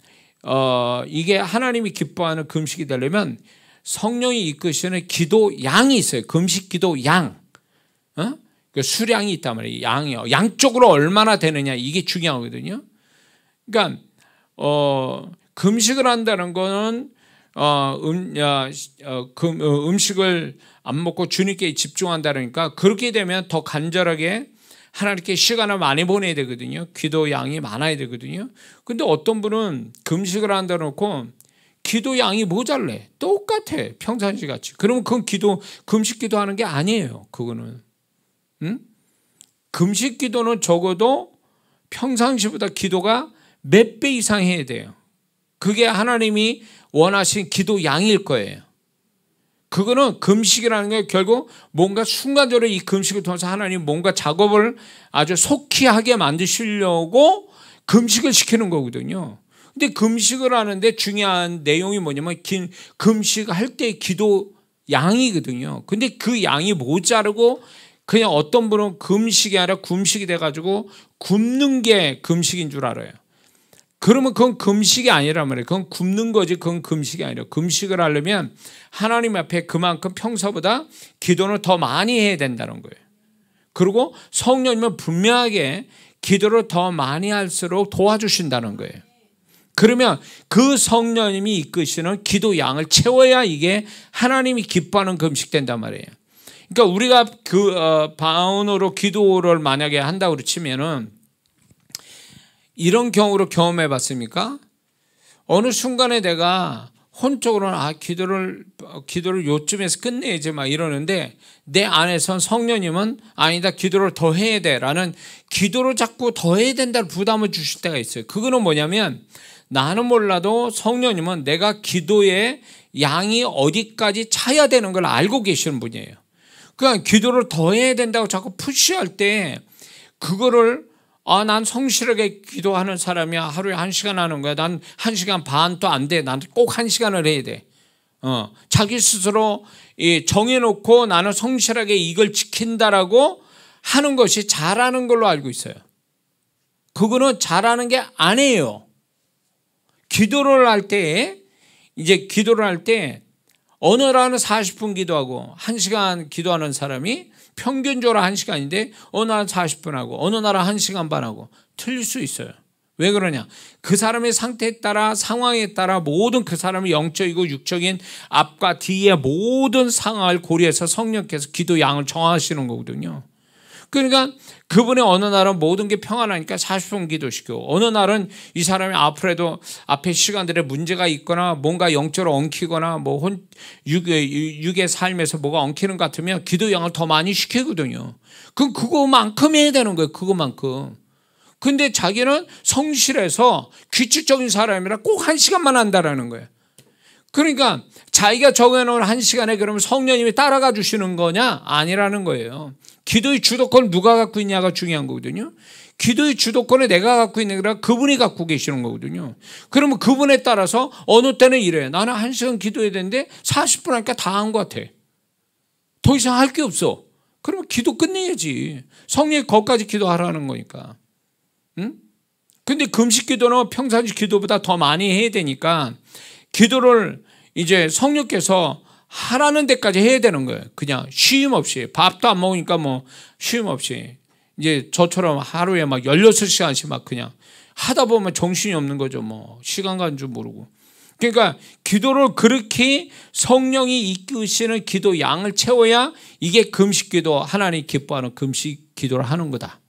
이게 하나님이 기뻐하는 금식이 되려면 성령이 이끄시는 기도 양이 있어요. 금식 기도 양. 그 수량이 있단 말이에요. 양이요. 양쪽으로 얼마나 되느냐 이게 중요하거든요. 그러니까 금식을 한다는 거는 음식을 안 먹고 주님께 집중한다니까 그렇게 되면 더 간절하게 하나님께 시간을 많이 보내야 되거든요. 기도 양이 많아야 되거든요. 근데 어떤 분은 금식을 한다 놓고 기도 양이 모자래. 똑같아. 평상시 같이. 그러면 그건 금식 기도하는 게 아니에요. 그거는. 금식 기도는 적어도 평상시보다 기도가 몇 배 이상 해야 돼요. 그게 하나님이 원하신 기도 양일 거예요. 그거는 금식이라는 게 결국 뭔가 순간적으로 이 금식을 통해서 하나님 뭔가 작업을 아주 속히 하게 만드시려고 금식을 시키는 거거든요. 근데 금식을 하는데 중요한 내용이 뭐냐면 금식할 때 기도 양이거든요. 근데 그 양이 모자르고 그냥 어떤 분은 금식이 아니라 굶식이 돼가지고 굶는 게 금식인 줄 알아요. 그러면 그건 금식이 아니란 말이에요. 그건 굶는 거지 그건 금식이 아니라 금식을 하려면 하나님 앞에 그만큼 평소보다 기도를 더 많이 해야 된다는 거예요. 그리고 성령님은 분명하게 기도를 더 많이 할수록 도와주신다는 거예요. 그러면 그 성령님이 이끄시는 기도 양을 채워야 이게 하나님이 기뻐하는 금식 된단 말이에요. 그러니까 우리가 바운으로 기도를 만약에 한다고 치면은 이런 경우로 경험해 봤습니까? 어느 순간에 내가 혼적으로는 기도를 요쯤에서 끝내야지 막 이러는데 내 안에선 성령님은 아니다 기도를 더 해야 돼 라는 기도를 자꾸 더 해야 된다는 부담을 주실 때가 있어요. 그거는 뭐냐면 나는 몰라도 성령님은 내가 기도의 양이 어디까지 차야 되는 걸 알고 계시는 분이에요. 그러니까 기도를 더 해야 된다고 자꾸 푸시할 때 그거를 난 성실하게 기도하는 사람이야. 하루에 1시간 하는 거야. 난 1시간 반도 안 돼. 난 꼭 1시간을 해야 돼. 자기 스스로 정해놓고 나는 성실하게 이걸 지킨다라고 하는 것이 잘하는 걸로 알고 있어요. 그거는 잘하는 게 아니에요. 기도를 할 때 어느 날은 40분 기도하고 1시간 기도하는 사람이 평균적으로 1시간인데 어느 날은 40분 하고 어느 날은 1시간 반 하고 틀릴 수 있어요. 왜 그러냐? 그 사람의 상태에 따라 상황에 따라 모든 그 사람의 영적이고 육적인 앞과 뒤의 모든 상황을 고려해서 성령께서 기도 양을 정하시는 거거든요. 그러니까 그분의 어느 날은 모든 게 평안하니까 40분 기도시키고 어느 날은 이 사람이 앞에 시간들에 문제가 있거나 뭔가 영적으로 엉키거나 육의 삶에서 뭐가 엉키는 것 같으면 기도 양을 더 많이 시키거든요. 그럼 그거만큼 해야 되는 거예요. 그거만큼. 근데 자기는 성실해서 규칙적인 사람이라 꼭 1시간만 한다라는 거예요. 그러니까 자기가 정해놓은 1시간에 그러면 성령님이 따라가 주시는 거냐? 아니라는 거예요. 기도의 주도권을 누가 갖고 있냐가 중요한 거거든요. 기도의 주도권을 내가 갖고 있는 게 아니라 그분이 갖고 계시는 거거든요. 그러면 그분에 따라서 어느 때는 이래. 나는 1시간 기도해야 되는데 40분 하니까 다 한 것 같아. 더 이상 할 게 없어. 그러면 기도 끝내야지. 성령이 거기까지 기도하라는 거니까. 응? 근데 금식 기도는 평상시 기도보다 더 많이 해야 되니까 기도를 이제 성령께서 하라는 데까지 해야 되는 거예요. 그냥 쉼 없이. 밥도 안 먹으니까 쉼 없이. 이제 저처럼 하루에 막 16시간씩 막 그냥 하다 보면 정신이 없는 거죠. 시간 가는 줄 모르고. 그러니까 기도를 그렇게 성령이 이끄시는 기도 양을 채워야 이게 금식 기도, 하나님 기뻐하는 금식 기도를 하는 거다.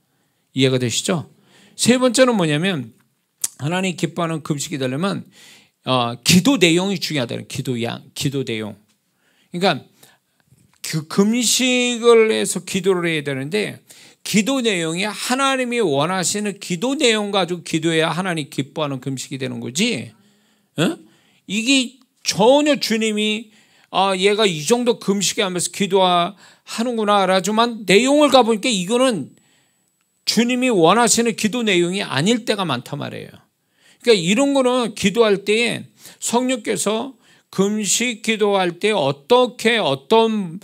이해가 되시죠? 세 번째는 뭐냐면 하나님 기뻐하는 금식이 되려면 기도 내용이 중요하다는 기도 내용. 그러니까 그 금식을 해서 기도를 해야 되는데 기도 내용이 하나님이 원하시는 기도 내용 가지고 기도해야 하나님 기뻐하는 금식이 되는 거지. 이게 전혀 주님이 얘가 이 정도 금식에 하면서 기도하는구나 라지만 내용을 가보니까 이거는 주님이 원하시는 기도 내용이 아닐 때가 많단 말이에요. 그러니까 이런 거는 기도할 때 성령께서 금식 기도할 때 어떻게 어떤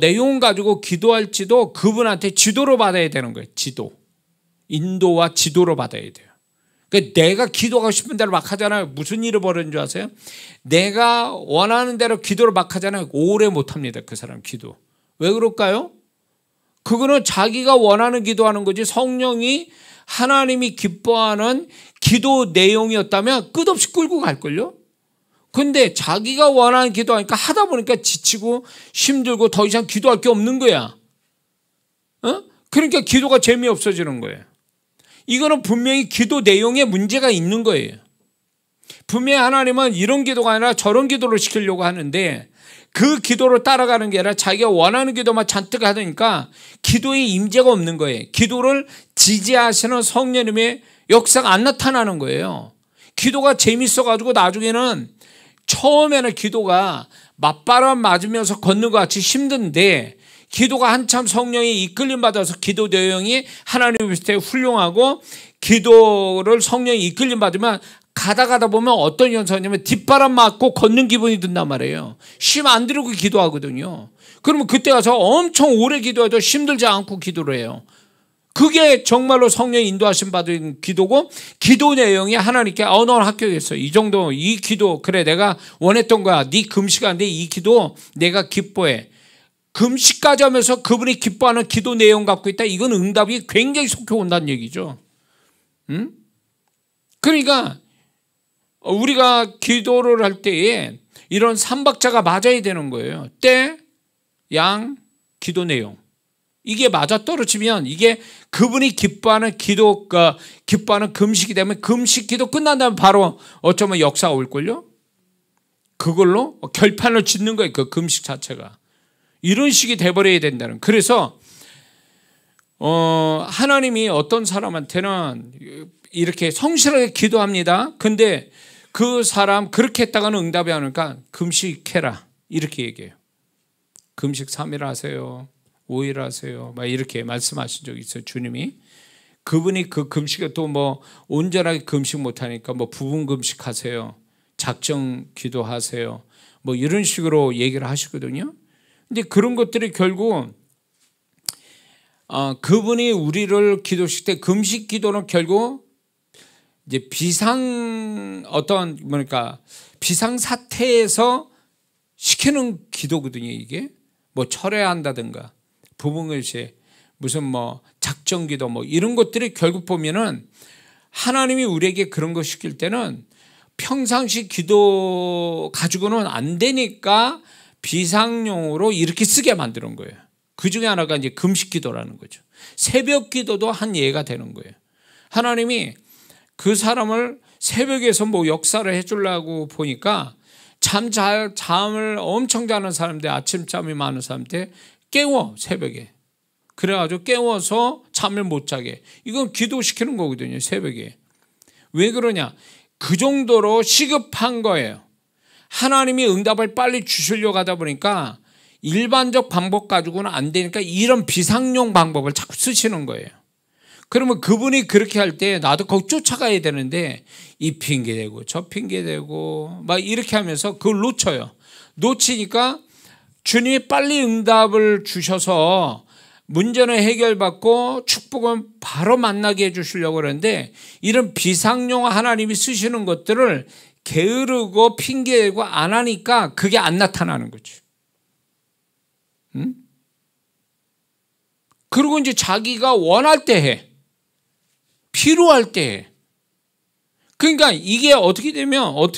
내용 가지고 기도할지도 그분한테 지도를 받아야 되는 거예요. 인도와 지도를 받아야 돼요. 그러니까 내가 기도하고 싶은 대로 막 하잖아요. 무슨 일이 벌어진 줄 아세요? 내가 원하는 대로 기도를 막 하잖아요. 오래 못합니다. 그 사람 기도. 왜 그럴까요? 그거는 자기가 원하는 기도하는 거지, 성령이 하나님이 기뻐하는 기도 내용이었다면 끝없이 끌고 갈걸요. 근데 자기가 원하는 기도하니까 하다 보니까 지치고 힘들고 더 이상 기도할 게 없는 거야. 그러니까 기도가 재미없어지는 거예요. 이거는 분명히 기도 내용에 문제가 있는 거예요. 분명히 하나님은 이런 기도가 아니라 저런 기도를 시키려고 하는데 그 기도를 따라가는 게 아니라 자기가 원하는 기도만 잔뜩 하니까 기도에 임재가 없는 거예요. 기도를 지지하시는 성령님의 역사가 안 나타나는 거예요. 기도가 재밌어가지고 나중에는 처음에는 기도가 맞바람 맞으면서 걷는 것 같이 힘든데 기도가 한참 성령이 이끌림 받아서 기도 내용이 하나님 볼 훌륭하고 기도를 성령이 이끌림 받으면 가다 보면 어떤 현상이냐면 뒷바람 맞고 걷는 기분이 든단 말이에요. 쉼 안 들이고 기도하거든요. 그러면 그때 가서 엄청 오래 기도해도 힘들지 않고 기도를 해요. 그게 정말로 성령의 인도하심 받은 기도고, 기도 내용이 하나님께 넌 합격했어. 이 정도, 이 기도 그래 내가 원했던 거야. 네 금식하는데 이 기도 내가 기뻐해. 금식까지 하면서 그분이 기뻐하는 기도 내용 갖고 있다. 이건 응답이 굉장히 속히 온다는 얘기죠. 그러니까 우리가 기도를 할 때에 이런 삼박자가 맞아야 되는 거예요. 때, 양, 기도 내용. 이게 맞아 떨어지면 이게 그분이 기뻐하는 기도가 기뻐하는 금식이 되면 금식 기도 끝난 다음에 바로 어쩌면 역사가 올걸요. 그걸로 결판을 짓는 거예요. 그 금식 자체가. 이런 식이 돼버려야 된다는. 그래서 하나님이 어떤 사람한테는 이렇게 성실하게 기도합니다. 근데 그 사람 그렇게 했다가는 응답이 안 오니까 금식해라 이렇게 얘기해요. 금식 3일 하세요. 5일 하세요. 막 이렇게 말씀하신 적이 있어요. 주님이. 그분이 그 금식에 또 뭐 온전하게 금식 못하니까 뭐 부분 금식하세요. 작정 기도하세요. 뭐 이런 식으로 얘기를 하시거든요. 근데 그런 것들이 결국 그분이 우리를 기도시킬 때 금식 기도는 결국 이제 비상 사태에서 시키는 기도거든요. 이게 뭐 철회한다든가 부분금식 무슨 뭐 작정 기도 뭐 이런 것들이 결국 보면은 하나님이 우리에게 그런 거 시킬 때는 평상시 기도 가지고는 안 되니까 비상용으로 이렇게 쓰게 만드는 거예요. 그 중에 하나가 이제 금식 기도라는 거죠. 새벽 기도도 한 예가 되는 거예요. 하나님이 그 사람을 새벽에서 뭐 역사를 해주려고 보니까 잠을 엄청 자는 사람들, 아침잠이 많은 사람들 깨워 새벽에. 그래가지고 깨워서 잠을 못 자게. 이건 기도시키는 거거든요. 새벽에. 왜 그러냐? 그 정도로 시급한 거예요. 하나님이 응답을 빨리 주시려고 하다 보니까 일반적 방법 가지고는 안 되니까 이런 비상용 방법을 자꾸 쓰시는 거예요. 그러면 그분이 그렇게 할 때 나도 거기 쫓아가야 되는데 이 핑계대고 저 핑계대고 막 이렇게 하면서 그걸 놓쳐요. 놓치니까 주님이 빨리 응답을 주셔서 문제는 해결받고 축복은 바로 만나게 해주시려고 그러는데 이런 비상용 하나님이 쓰시는 것들을 게으르고 핑계대고 안 하니까 그게 안 나타나는 거죠. 그리고 이제 자기가 원할 때 해. 필요할 때 해. 그러니까 이게 어떻게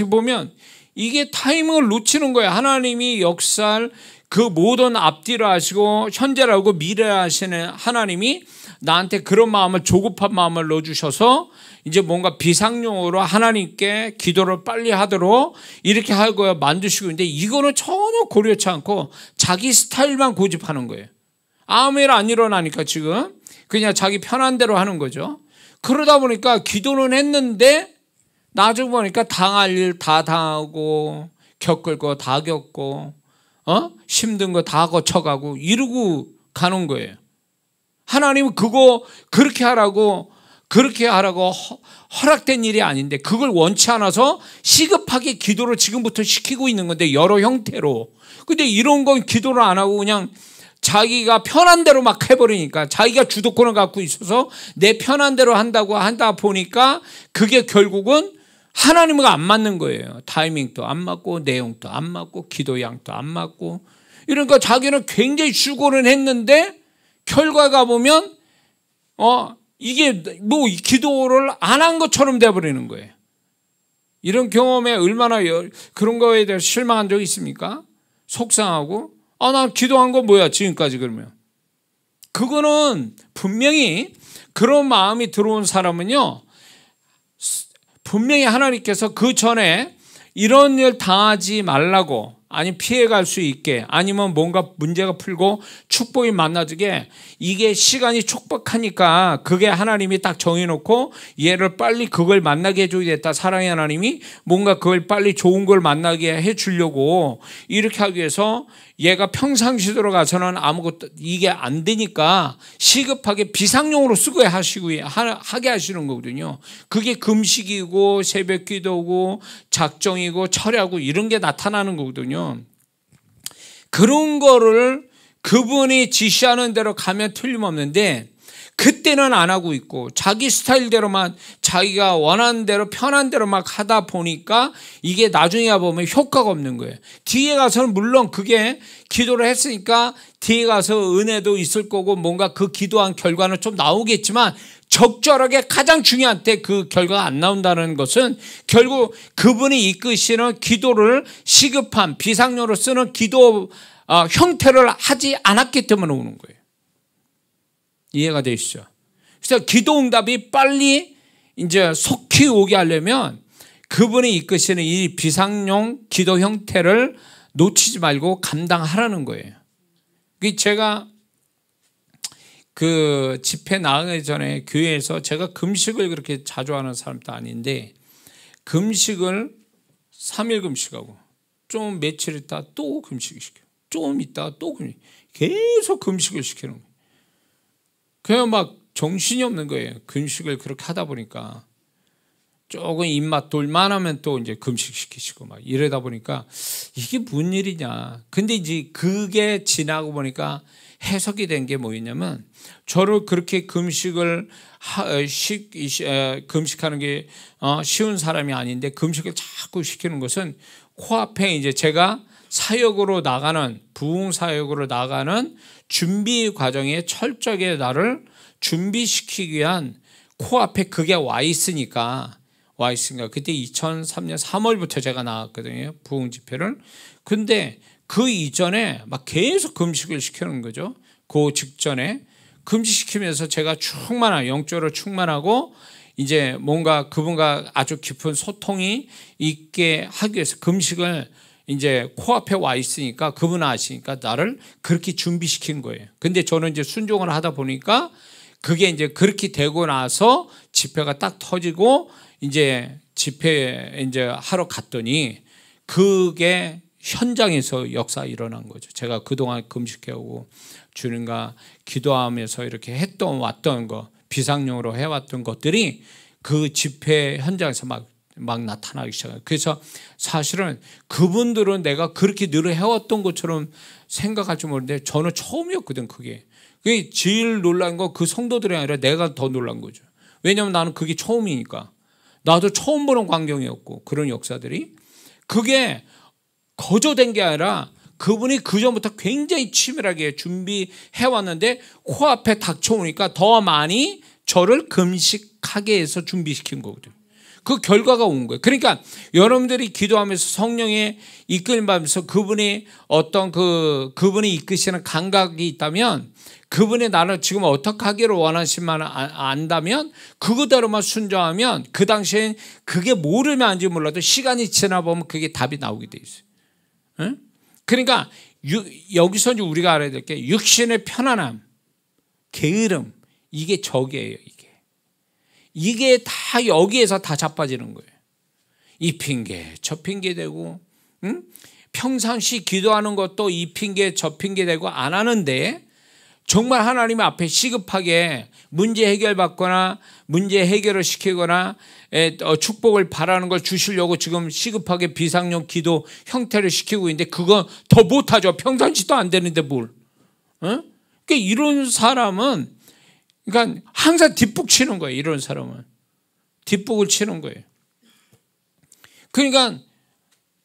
보면 이게 타이밍을 놓치는 거예요. 하나님이 역사를 그 모든 앞뒤를 하시고 현재를 하고 미래를 하시는 하나님이 나한테 그런 마음을 조급한 마음을 넣어주셔서 이제 뭔가 비상용으로 하나님께 기도를 빨리 하도록 이렇게 하고 만드시고 있는데 이거는 전혀 고려치 않고 자기 스타일만 고집하는 거예요. 아무 일 안 일어나니까 지금 그냥 자기 편한 대로 하는 거죠. 그러다 보니까 기도는 했는데 나중에 보니까 당할 일 다 당하고 겪을 거 다 겪고 힘든 거 다 거쳐가고 이러고 가는 거예요. 하나님은 그거 그렇게 하라고 허락된 일이 아닌데 그걸 원치 않아서 시급하게 기도를 지금부터 시키고 있는 건데 여러 형태로. 근데 이런 건 기도를 안 하고 그냥 자기가 편한 대로 막 해버리니까, 자기가 주도권을 갖고 있어서 내 편한 대로 한다고 하다 보니까 그게 결국은 하나님과 안 맞는 거예요. 타이밍도 안 맞고 내용도 안 맞고 기도 양도 안 맞고, 이러니까 자기는 굉장히 수고를 했는데 결과가 보면 이게 뭐 기도를 안 한 것처럼 돼버리는 거예요. 이런 경험에 얼마나 그런 거에 대해서 실망한 적이 있습니까? 속상하고, 나 기도한 거 뭐야 지금까지. 그러면 그거는 분명히 그런 마음이 들어온 사람은요, 분명히 하나님께서 그 전에 이런 일 당하지 말라고, 아니 피해갈 수 있게, 아니면 뭔가 문제가 풀고 축복이 만나지게, 이게 시간이 촉박하니까 그게 하나님이 딱 정해놓고 얘를 빨리 그걸 만나게 해줘야겠다. 사랑의 하나님이 뭔가 그걸 빨리 좋은 걸 만나게 해주려고 이렇게 하기 위해서 얘가 평상시대로 가서는 아무것도 이게 안 되니까 시급하게 비상용으로 쓰고 하게 하시는 거거든요. 그게 금식이고 새벽 기도고 작정이고 철야고 이런 게 나타나는 거거든요. 그런 거를 그분이 지시하는 대로 가면 틀림없는데, 그때는 안 하고 있고 자기 스타일대로만, 자기가 원하는 대로 편한 대로 막 하다 보니까 이게 나중에 보면 효과가 없는 거예요. 뒤에 가서는 물론 그게 기도를 했으니까 뒤에 가서 은혜도 있을 거고 뭔가 그 기도한 결과는 좀 나오겠지만, 적절하게 가장 중요한 때 그 결과가 안 나온다는 것은 결국 그분이 이끄시는 기도를 시급한 비상용으로 쓰는 기도 형태를 하지 않았기 때문에 오는 거예요. 이해가 되시죠? 그래서 기도 응답이 빨리 이제 속히 오게 하려면 그분이 이끄시는 이 비상용 기도 형태를 놓치지 말고 감당하라는 거예요. 제가 그 집회 나가기 전에 교회에서, 제가 금식을 그렇게 자주 하는 사람도 아닌데, 금식을 3일 금식하고 좀 며칠 있다 또 금식을 시켜요. 좀 있다가 또 금식, 계속 금식을 시키는 거예요. 그냥 막 정신이 없는 거예요. 금식을 그렇게 하다 보니까 조금 입맛 돌만하면 또 이제 금식시키시고 막 이러다 보니까 이게 무슨 일이냐. 근데 이제 그게 지나고 보니까 해석이 된 게 뭐였냐면, 저를 그렇게 금식을 금식하는 게 쉬운 사람이 아닌데 금식을 자꾸 시키는 것은 코앞에 이제 제가 사역으로 나가는, 부흥 사역으로 나가는 준비 과정에 철저하게 나를 준비시키기 위한 코앞에 그게 와 있으니까 그때 2003년 3월부터 제가 나갔거든요, 부흥 집회를. 근데 그 이전에 막 계속 금식을 시키는 거죠. 그 직전에 금식시키면서 제가 영적으로 충만하고 이제 뭔가 그분과 아주 깊은 소통이 있게 하기 위해서 금식을 이제 코앞에 와 있으니까, 그분 아시니까 나를 그렇게 준비시킨 거예요. 근데 저는 이제 순종을 하다 보니까 그게 이제 그렇게 되고 나서 집회가 딱 터지고 이제 집회 이제 하러 갔더니 그게 현장에서 역사가 일어난 거죠. 제가 그동안 금식해오고 주님과 기도하면서 이렇게 왔던 거, 비상용으로 해왔던 것들이 그 집회 현장에서 막 나타나기 시작해요. 그래서 사실은 그분들은 내가 그렇게 늘 해왔던 것처럼 생각할지 모르는데 저는 처음이었거든. 그게 제일 놀란 건 그 성도들이 아니라 내가 더 놀란 거죠. 왜냐하면 나는 그게 처음이니까. 나도 처음 보는 광경이었고, 그런 역사들이 그게 거저된 게 아니라 그분이 그전부터 굉장히 치밀하게 준비해왔는데 코앞에 닥쳐오니까 더 많이 저를 금식하게 해서 준비시킨 거거든요. 그 결과가 온 거예요. 그러니까 여러분들이 기도하면서 성령의 이끌림 받으면서 그분이 그분이 이끄시는 감각이 있다면, 그분이 나를 지금 어떻게 하기를 원하시만 안다면, 그거대로만 순종하면 그 당시엔 그게 모르면 안지 몰라도 시간이 지나보면 그게 답이 나오게 돼 있어요. 응? 그러니까 여기서 이제 우리가 알아야 될 게, 육신의 편안함, 게으름, 이게 적이에요. 이게 다 여기에서 다 자빠지는 거예요. 이 핑계 저 핑계 대고, 응? 평상시 기도하는 것도 이 핑계 저 핑계 대고 안 하는데, 정말 하나님 앞에 시급하게 문제 해결받거나 문제 해결을 시키거나 축복을 바라는 걸 주시려고 지금 시급하게 비상용 기도 형태를 시키고 있는데, 그거 더 못하죠. 평상시도 안 되는데 뭘. 그러니까 이런 사람은 그러니까 항상 뒷북 치는 거예요. 이런 사람은 뒷북을 치는 거예요. 그러니까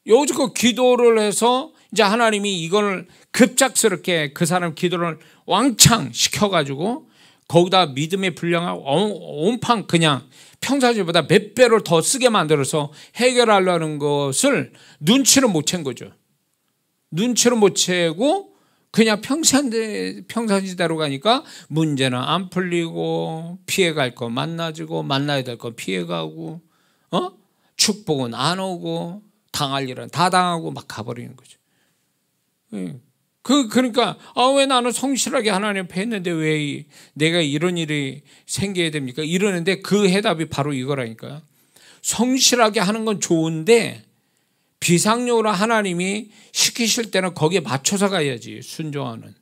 여기서 기도를 해서 이제 하나님이 이걸 급작스럽게 그 사람 기도를 왕창 시켜가지고 거기다 믿음의 분량을 온팡 그냥 평상시보다 몇 배를 더 쓰게 만들어서 해결하려는 것을 눈치를 못 챈 거죠. 눈치를 못 채고 그냥 평상시대로 가니까 문제는 안 풀리고 피해갈 거 만나지고 만나야 될 거 피해가고 축복은 안 오고 당할 일은 다 당하고 막 가버리는 거죠. 그러니까 왜 나는 성실하게 하나님 앞에 했는데 왜 내가 이런 일이 생겨야 됩니까? 이러는데 그 해답이 바로 이거라니까요. 성실하게 하는 건 좋은데 비상용으로 하나님이 시키실 때는 거기에 맞춰서 가야지. 순종하는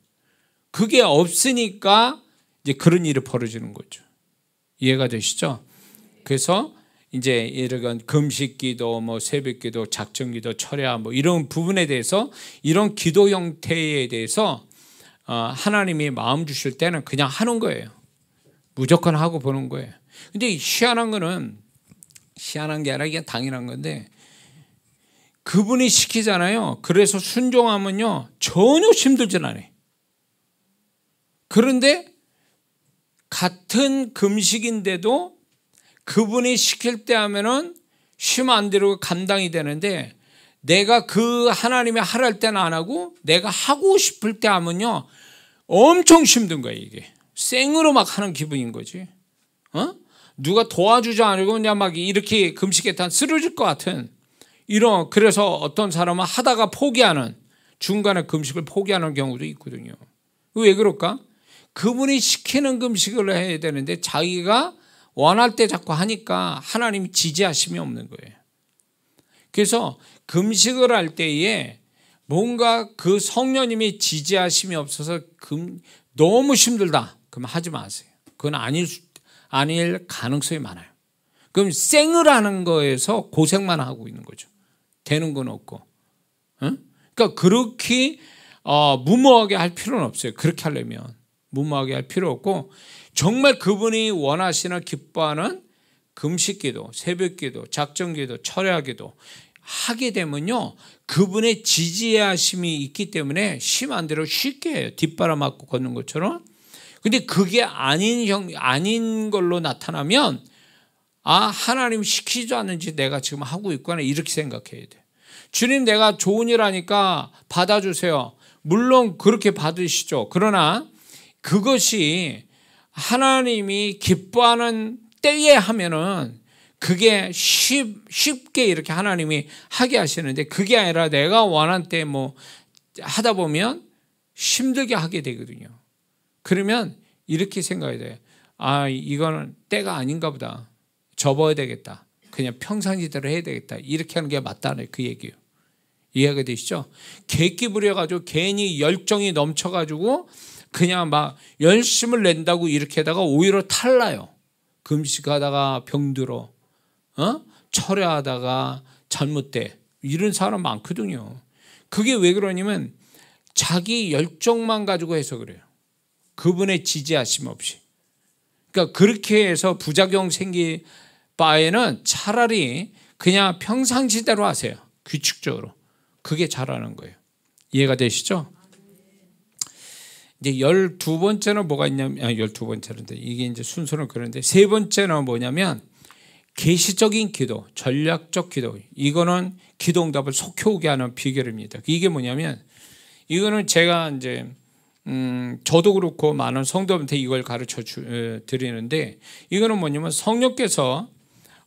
그게 없으니까 이제 그런 일이 벌어지는 거죠. 이해가 되시죠? 그래서 이제 이런 금식기도, 새벽기도, 작정기도, 철야 이런 부분에 대해서 이런 기도 형태에 대해서 하나님이 마음 주실 때는 그냥 하는 거예요. 무조건 하고 보는 거예요. 근데 희한한 거는 희한한 게 아니라 이게 당연한 건데 그분이 시키잖아요. 그래서 순종하면요 전혀 힘들진 않아요. 그런데 같은 금식인데도 그분이 시킬 때 하면은 쉬면 안 되고 감당이 되는데 내가 그 하나님이 하랄 때는 안 하고 내가 하고 싶을 때 하면요 엄청 힘든 거예요. 이게 생으로 막 하는 기분인 거지. 누가 도와주지 않고 그냥 막 이렇게 금식했다 쓰러질 것 같은 이런. 그래서 어떤 사람은 하다가 포기하는 중간에 금식을 포기하는 경우도 있거든요. 왜 그럴까? 그분이 시키는 금식을 해야 되는데 자기가 원할 때 자꾸 하니까 하나님이 지지하심이 없는 거예요. 그래서 금식을 할 때에 뭔가 그 성령님이 지지하심이 없어서 너무 힘들다. 그럼 하지 마세요. 그건 아닐 가능성이 많아요. 그럼 생을 하는 거에서 고생만 하고 있는 거죠. 되는 건 없고. 그러니까 그렇게 무모하게 할 필요는 없어요. 그렇게 하려면 무모하게 할 필요 없고 정말 그분이 원하시는 기뻐하는 금식기도, 새벽기도, 작정기도, 철야기도 하게 되면요 그분의 지지하심이 있기 때문에 심한 대로 쉽게 해요. 뒷바람 맞고 걷는 것처럼. 근데 그게 아닌 걸로 나타나면 하나님 시키지 않는지 내가 지금 하고 있구나 이렇게 생각해야 돼. 주님 내가 좋은 일 하니까 받아주세요. 물론 그렇게 받으시죠. 그러나 그것이 하나님이 기뻐하는 때에 하면은 그게 쉽게 이렇게 하나님이 하게 하시는데 그게 아니라 내가 원한 때 하다 보면 힘들게 하게 되거든요. 그러면 이렇게 생각해야 돼요. 이거는 때가 아닌가 보다. 접어야 되겠다. 그냥 평상시대로 해야 되겠다. 이렇게 하는 게 맞다는 그 얘기예요. 이해가 되시죠? 객기 부려가지고 괜히 열정이 넘쳐가지고 그냥 막 열심을 낸다고 이렇게 하다가 오히려 탈나요. 금식하다가 병들어, 철야하다가 잘못돼. 이런 사람 많거든요. 그게 왜 그러냐면 자기 열정만 가지고 해서 그래요. 그분의 지지하심 없이. 그러니까 그렇게 해서 부작용 생길 바에는 차라리 그냥 평상시대로 하세요. 규칙적으로. 그게 잘하는 거예요. 이해가 되시죠? 이제 12번째는 뭐가 있냐면 12번째인데 이게 이제 순서는 그런데 세 번째는 뭐냐면 계시적인 기도, 전략적 기도. 이거는 기도 응답을 속히 오게 하는 비결입니다. 이게 뭐냐면 이거는 제가 이제 저도 그렇고 많은 성도한테 이걸 가르쳐 드리는데 이거는 뭐냐면 성령께서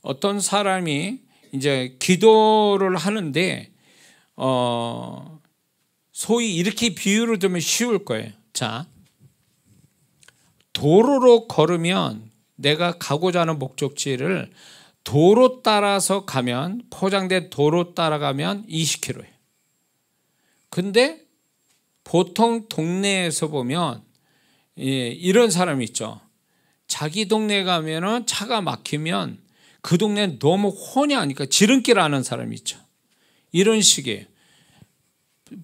어떤 사람이 이제 기도를 하는데 소위 이렇게 비유를 들면 쉬울 거예요. 자, 도로로 걸으면 내가 가고자 하는 목적지를 도로 따라서 가면 포장된 도로 따라가면 20km예요. 근데 보통 동네에서 보면 이런 사람이 있죠. 자기 동네 가면은 차가 막히면 그 동네는 너무 혼이 하니까 지름길 아는 사람이 있죠. 이런 식이에요.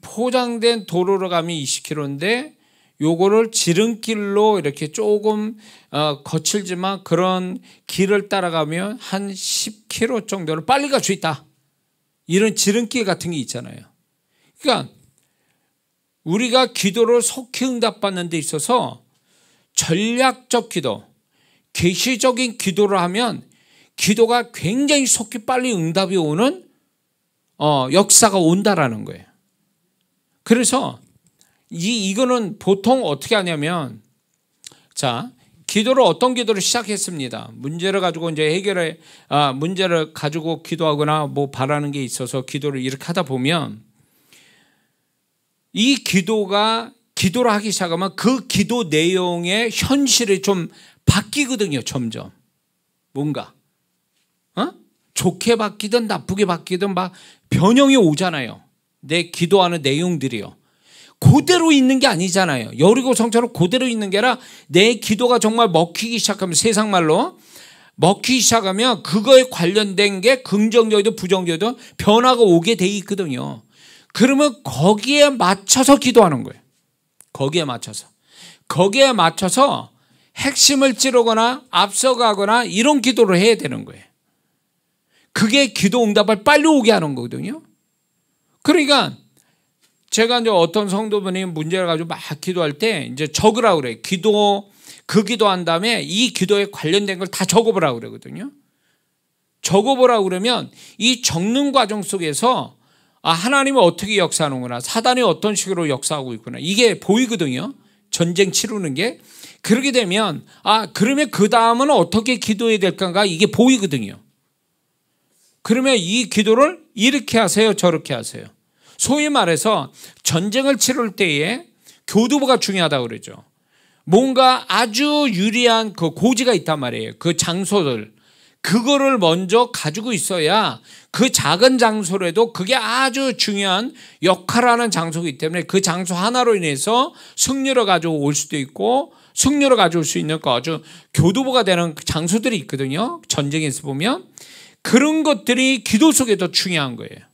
포장된 도로로 가면 20km인데 요거를 지름길로 이렇게 조금 거칠지만 그런 길을 따라가면 한 10km 정도를 빨리 갈 수 있다. 이런 지름길 같은 게 있잖아요. 그러니까 우리가 기도를 속히 응답받는 데 있어서 전략적 기도, 계시적인 기도를 하면 기도가 굉장히 속히 빨리 응답이 오는 역사가 온다라는 거예요. 그래서 이거는 보통 어떻게 하냐면, 자, 기도를 어떤 기도를 시작했습니다. 문제를 가지고 이제 문제를 가지고 기도하거나 뭐 바라는 게 있어서 기도를 이렇게 하다 보면 이 기도를 하기 시작하면 그 기도 내용의 현실이 좀 바뀌거든요. 점점 뭔가 좋게 바뀌든 나쁘게 바뀌든 막 변형이 오잖아요. 내 기도하는 내용들이요. 그대로 있는 게 아니잖아요. 여리고 성처럼 그대로 있는 게 아니라 내 기도가 정말 먹히기 시작하면, 세상 말로 먹히기 시작하면 그거에 관련된 게 긍정적이든 부정적이든 변화가 오게 돼 있거든요. 그러면 거기에 맞춰서 기도하는 거예요. 거기에 맞춰서 핵심을 찌르거나 앞서가거나 이런 기도를 해야 되는 거예요. 그게 기도 응답을 빨리 오게 하는 거거든요. 그러니까 제가 이제 어떤 성도분이 문제를 가지고 막 기도할 때 이제 적으라고 그래요. 그 기도한 다음에 이 기도에 관련된 걸 다 적어보라고 그러거든요. 적어보라고 그러면 이 적는 과정 속에서 하나님은 어떻게 역사하는구나, 사단이 어떤 식으로 역사하고 있구나, 이게 보이거든요. 전쟁 치르는 게. 그렇게 되면 그러면 그 다음은 어떻게 기도해야 될까가 이게 보이거든요. 그러면 이 기도를 이렇게 하세요, 저렇게 하세요. 소위 말해서 전쟁을 치를 때에 교두보가 중요하다고 그러죠. 뭔가 아주 유리한 그 고지가 있단 말이에요. 그 장소들, 그거를 먼저 가지고 있어야 그 작은 장소라도 그게 아주 중요한 역할을 하는 장소이기 때문에 그 장소 하나로 인해서 승리를 가져올 수도 있고 승리를 가져올 수 있는 아주 교두보가 되는 장소들이 있거든요. 전쟁에서 보면 그런 것들이 기도 속에도 중요한 거예요.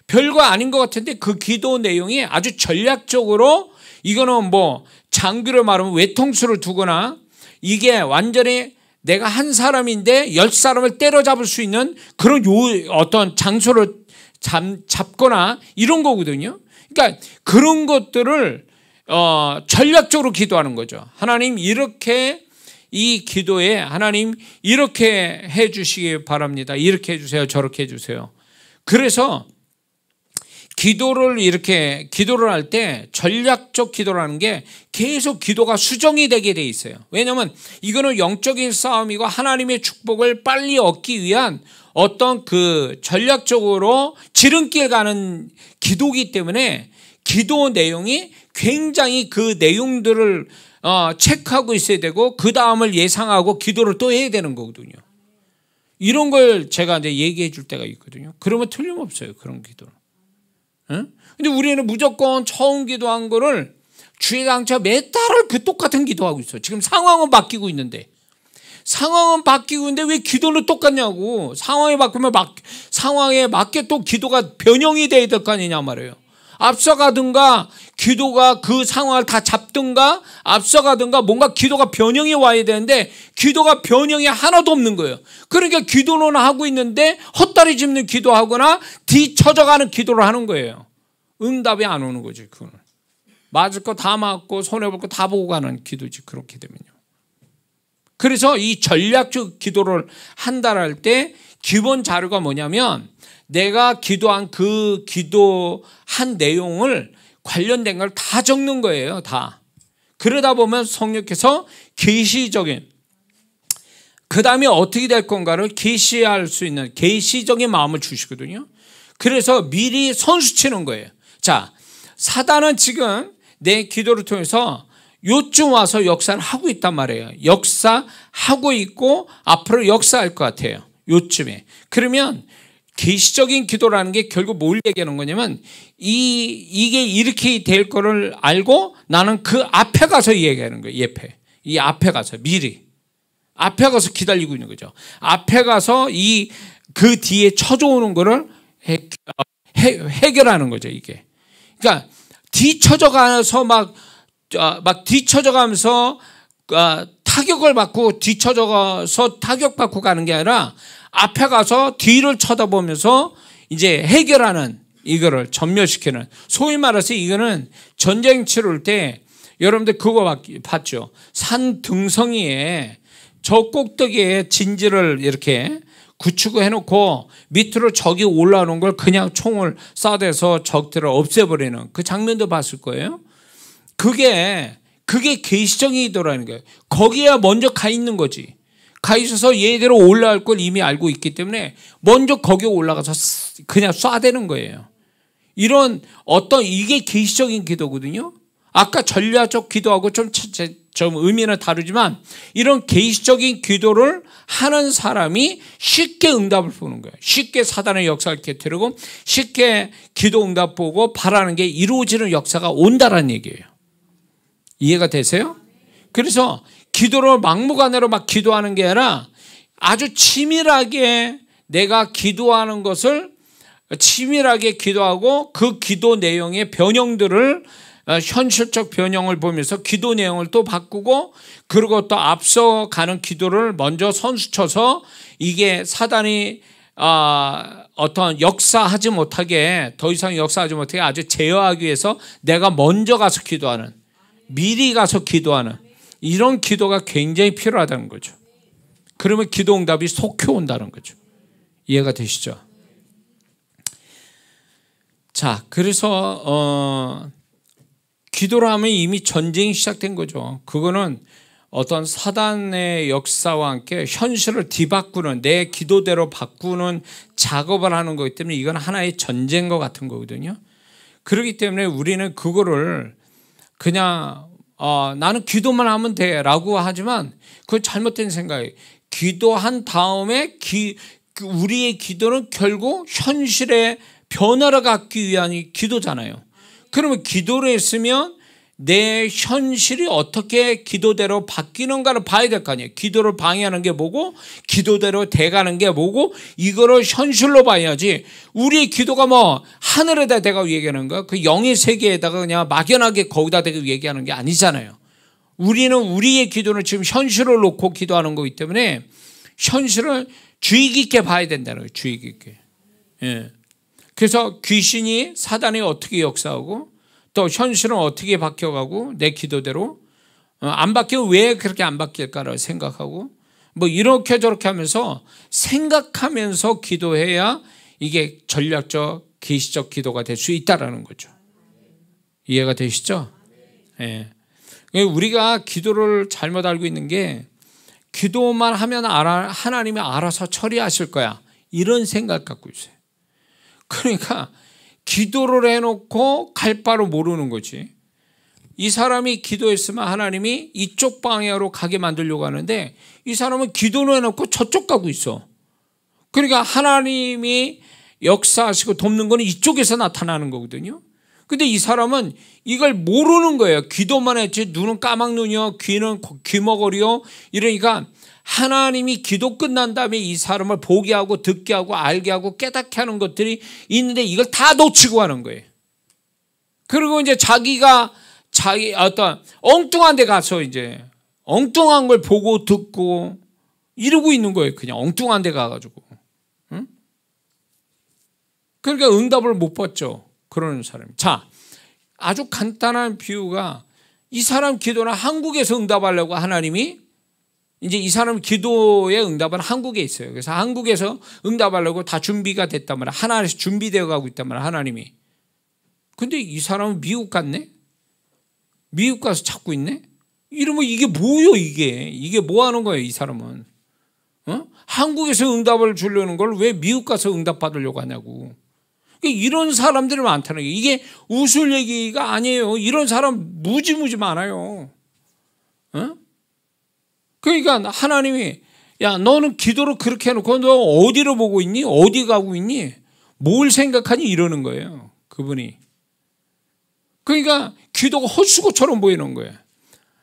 별거 아닌 것 같은데 그 기도 내용이 아주 전략적으로, 이거는 뭐 장비로 말하면 외통수를 두거나 이게 완전히 내가 한 사람인데 10사람을 때려잡을 수 있는 그런 어떤 장소를 잡거나 이런 거거든요. 그러니까 그런 것들을 전략적으로 기도하는 거죠. 하나님 이렇게, 이 기도에 하나님 이렇게 해 주시기 바랍니다. 이렇게 해 주세요, 저렇게 해 주세요. 그래서 기도를 할 때 전략적 기도라는 게 계속 기도가 수정이 되게 돼 있어요. 왜냐하면 이거는 영적인 싸움이고 하나님의 축복을 빨리 얻기 위한 어떤 그 전략적으로 지름길 가는 기도이기 때문에 기도 내용이 굉장히 그 내용들을 체크하고 있어야 되고 그 다음을 예상하고 기도를 또 해야 되는 거거든요. 이런 걸 제가 이제 얘기해 줄 때가 있거든요. 그러면 틀림없어요, 그런 기도는. 근데 우리는 무조건 처음 기도한 거를 주일강차 몇 달을 그 똑같은 기도하고 있어. 지금 상황은 바뀌고 있는데 왜 기도는 똑같냐고. 상황이 바꾸면 상황에 맞게 또 기도가 변형이 돼야 될 거 아니냐 말이에요. 앞서가든가 기도가 그 상황을 다 잡든가 앞서가든가 뭔가 기도가 변형이 와야 되는데 기도가 변형이 하나도 없는 거예요. 그러니까 기도는 하고 있는데 헛다리 짚는 기도하거나 뒤처져가는 기도를 하는 거예요. 응답이 안 오는 거지. 그거는 맞을 거 다 맞고 손해볼 거 다 보고 가는 기도지, 그렇게 되면요. 그래서 이 전략적 기도를 한다랄 때 기본 자료가 뭐냐면 내가 기도한 그 기도한 내용을 관련된 걸 다 적는 거예요. 다. 그러다 보면 성령께서 계시적인, 그 다음에 어떻게 될 건가를 계시할 수 있는 계시적인 마음을 주시거든요. 그래서 미리 선수치는 거예요. 자, 사단은 지금 내 기도를 통해서 요쯤 와서 역사를 하고 있단 말이에요. 역사하고 있고 앞으로 역사할 것 같아요. 요쯤에. 그러면 계시적인 기도라는 게 결국 뭘 얘기하는 거냐면 이게 이렇게 될 거를 알고 나는 그 앞에 가서 얘기하는 거예요. 이 앞에 가서 미리 앞에 가서 기다리고 있는 거죠. 앞에 가서 그 뒤에 쳐져오는 거를 해결하는 거죠. 이게. 그러니까 뒤쳐져 가서 막 막 뒤쳐져 가면서 타격을 받고 뒤쳐져 가서 타격받고 가는 게 아니라 앞에 가서 뒤를 쳐다보면서 이제 해결하는, 이거를 전멸시키는, 소위 말해서 이거는 전쟁 치를 때 여러분들 그거 봤죠? 산 등성이에 저 꼭대기에 진지를 이렇게 굳히고 해놓고 밑으로 적이 올라오는 걸 그냥 총을 쏴대서 적들을 없애버리는 그 장면도 봤을 거예요. 그게 계시적인 기도라는 거예요. 거기에 먼저 가 있는 거지. 가 있어서 얘대로 올라갈 걸 이미 알고 있기 때문에 먼저 거기에 올라가서 그냥 쏴대는 거예요. 이런 이게 계시적인 기도거든요. 아까 전략적 기도하고 좀 의미는 다르지만 이런 계시적인 기도를 하는 사람이 쉽게 응답을 보는 거예요. 쉽게 사단의 역사를 깨뜨리고 쉽게 기도 응답 보고 바라는 게 이루어지는 역사가 온다라는 얘기예요. 이해가 되세요? 그래서 기도를 막무가내로 막 기도하는 게 아니라 아주 치밀하게 내가 기도하는 것을 치밀하게 기도하고 그 기도 내용의 변형들을 현실적 변형을 보면서 기도 내용을 또 바꾸고 그리고 또 앞서가는 기도를 먼저 선수쳐서 이게 사단이 어떤 역사하지 못하게 더 이상 역사하지 못하게 아주 제어하기 위해서 내가 먼저 가서 기도하는, 미리 가서 기도하는 이런 기도가 굉장히 필요하다는 거죠. 그러면 기도 응답이 속히 온다는 거죠. 이해가 되시죠? 자, 그래서 기도를 하면 이미 전쟁이 시작된 거죠. 그거는 어떤 사단의 역사와 함께 현실을 뒤바꾸는, 내 기도대로 바꾸는 작업을 하는 거기 때문에 이건 하나의 전쟁과 같은 거거든요. 그렇기 때문에 우리는 그거를 그냥 나는 기도만 하면 돼 라고 하지만 그건 잘못된 생각이에요. 기도한 다음에 우리의 기도는 결국 현실의 변화를 갖기 위한 기도잖아요. 그러면 기도를 했으면 내 현실이 어떻게 기도대로 바뀌는가를 봐야 될 거 아니에요. 기도를 방해하는 게 뭐고 기도대로 돼가는 게 뭐고 이거를 현실로 봐야지. 우리의 기도가 뭐 하늘에다 대고 얘기하는 거, 그 영의 세계에다가 그냥 막연하게 거기다 대고 얘기하는 게 아니잖아요. 우리는 우리의 기도는 지금 현실을 놓고 기도하는 거기 때문에 현실을 주의 깊게 봐야 된다는 거예요. 주의 깊게. 예. 그래서 귀신이, 사단이 어떻게 역사하고 또 현실은 어떻게 바뀌어가고 내 기도대로 안 바뀌고 왜 그렇게 안 바뀔까를 생각하고 뭐 이렇게 저렇게 하면서 생각하면서 기도해야 이게 전략적 계시적 기도가 될 수 있다라는 거죠. 이해가 되시죠? 예. 우리가 기도를 잘못 알고 있는 게 기도만 하면 하나님이 알아서 처리하실 거야 이런 생각 갖고 있어요. 그러니까 기도를 해놓고 갈 바로 모르는 거지. 이 사람이 기도했으면 하나님이 이쪽 방향으로 가게 만들려고 하는데 이 사람은 기도를 해놓고 저쪽 가고 있어. 그러니까 하나님이 역사하시고 돕는 거는 이쪽에서 나타나는 거거든요. 근데 이 사람은 이걸 모르는 거예요. 기도만 했지 눈은 까막눈이요, 귀는 귀머거리요. 이러니까 하나님이 기도 끝난 다음에 이 사람을 보게 하고 듣게 하고 알게 하고 깨닫게 하는 것들이 있는데 이걸 다 놓치고 하는 거예요. 그리고 이제 자기가 어떤 엉뚱한 데 가서 이제 엉뚱한 걸 보고 듣고 이러고 있는 거예요. 그냥 엉뚱한 데 가가지고. 응? 그러니까 응답을 못 받죠. 그러는 사람이. 자, 아주 간단한 비유가 이 사람 기도는 한국에서 응답하려고 하나님이 이제 이 사람 기도의 응답은 한국에 있어요. 그래서 한국에서 응답하려고 다 준비가 됐단 말이야. 하나님에서 준비되어 가고 있단 말이야. 하나님이. 근데 이 사람은 미국 갔네? 미국 가서 찾고 있네? 이러면 이게 뭐요 이게? 이게 뭐 하는 거예요 이 사람은? 한국에서 응답을 주려는 걸 왜 미국 가서 응답 받으려고 하냐고. 이런 사람들이 많다는 게 이게 웃을 얘기가 아니에요. 이런 사람 무지무지 많아요. 그러니까 하나님이 야 너는 기도를 그렇게 해놓고 너 어디로 보고 있니? 어디 가고 있니? 뭘 생각하니? 이러는 거예요. 그분이. 그러니까 기도가 헛수고처럼 보이는 거예요.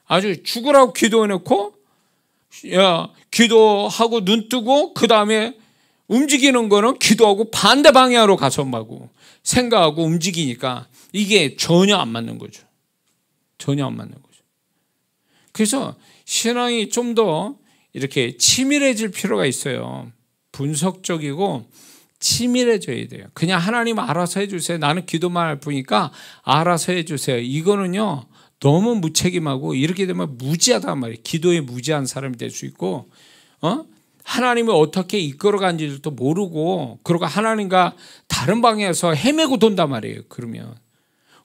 아주 죽으라고 기도해놓고 야 기도하고 눈 뜨고 그 다음에 움직이는 거는 기도하고 반대 방향으로 가서 하고 생각하고 움직이니까 이게 전혀 안 맞는 거죠. 전혀 안 맞는 거죠. 그래서 신앙이 좀 더 이렇게 치밀해질 필요가 있어요. 분석적이고 치밀해져야 돼요. 그냥 하나님 알아서 해주세요. 나는 기도만 할 뿐이니까 알아서 해주세요. 이거는요 너무 무책임하고 이렇게 되면 무지하단 말이에요. 기도에 무지한 사람이 될 수 있고 하나님이 어떻게 이끌어간지도 모르고 그러고 하나님과 다른 방향에서 헤매고 돈단 말이에요. 그러면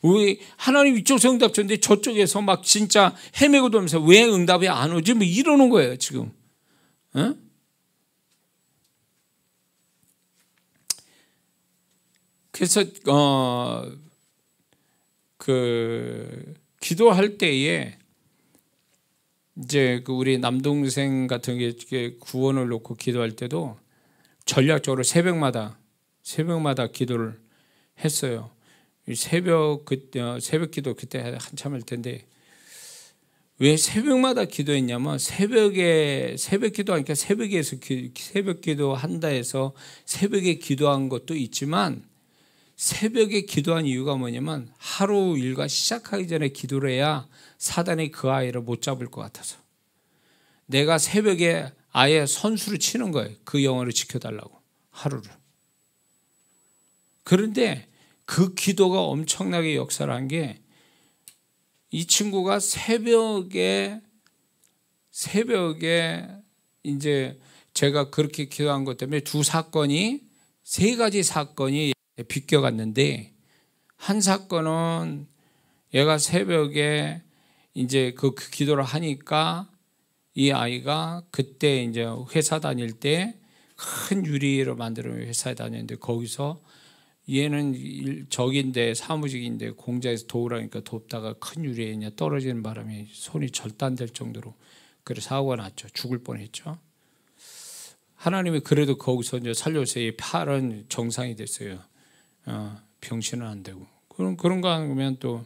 우리 하나님 이쪽에서 응답 줬는데 저쪽에서 막 진짜 헤매고 돌면서 왜 응답이 안 오지? 뭐 이러는 거예요 지금. 그래서 기도할 때에 이제 우리 남동생 같은 게 구원을 놓고 기도할 때도 전략적으로 새벽마다 기도를 했어요. 새벽 기도 그때 한참 할 텐데 왜 새벽마다 기도했냐면 새벽 기도하니까 새벽에서 새벽 기도한다 해서 새벽에 기도한 것도 있지만 새벽에 기도한 이유가 뭐냐면 하루 일과 시작하기 전에 기도를 해야 사단이 그 아이를 못 잡을 것 같아서 내가 새벽에 아예 선수를 치는 거예요. 그 영혼을 지켜달라고 하루를. 그런데 그 기도가 엄청나게 역사를 한 게 이 친구가 새벽에 이제 제가 그렇게 기도한 것 때문에 세 가지 사건이 비껴갔는데 한 사건은 얘가 새벽에 이제 그 기도를 하니까 이 아이가 그때 이제 회사 다닐 때 큰 유리를 만들어 회사에 다녔는데 거기서 얘는 적인데 사무직인데 공장에서 도우라니까 돕다가 큰 유리에 그냥 떨어지는 바람에 손이 절단될 정도로 그래 사고가 났죠. 죽을 뻔했죠. 하나님이 그래도 거기서 이제 살려서 이 팔은 정상이 됐어요. 병신은 안 되고 그런가 하면 또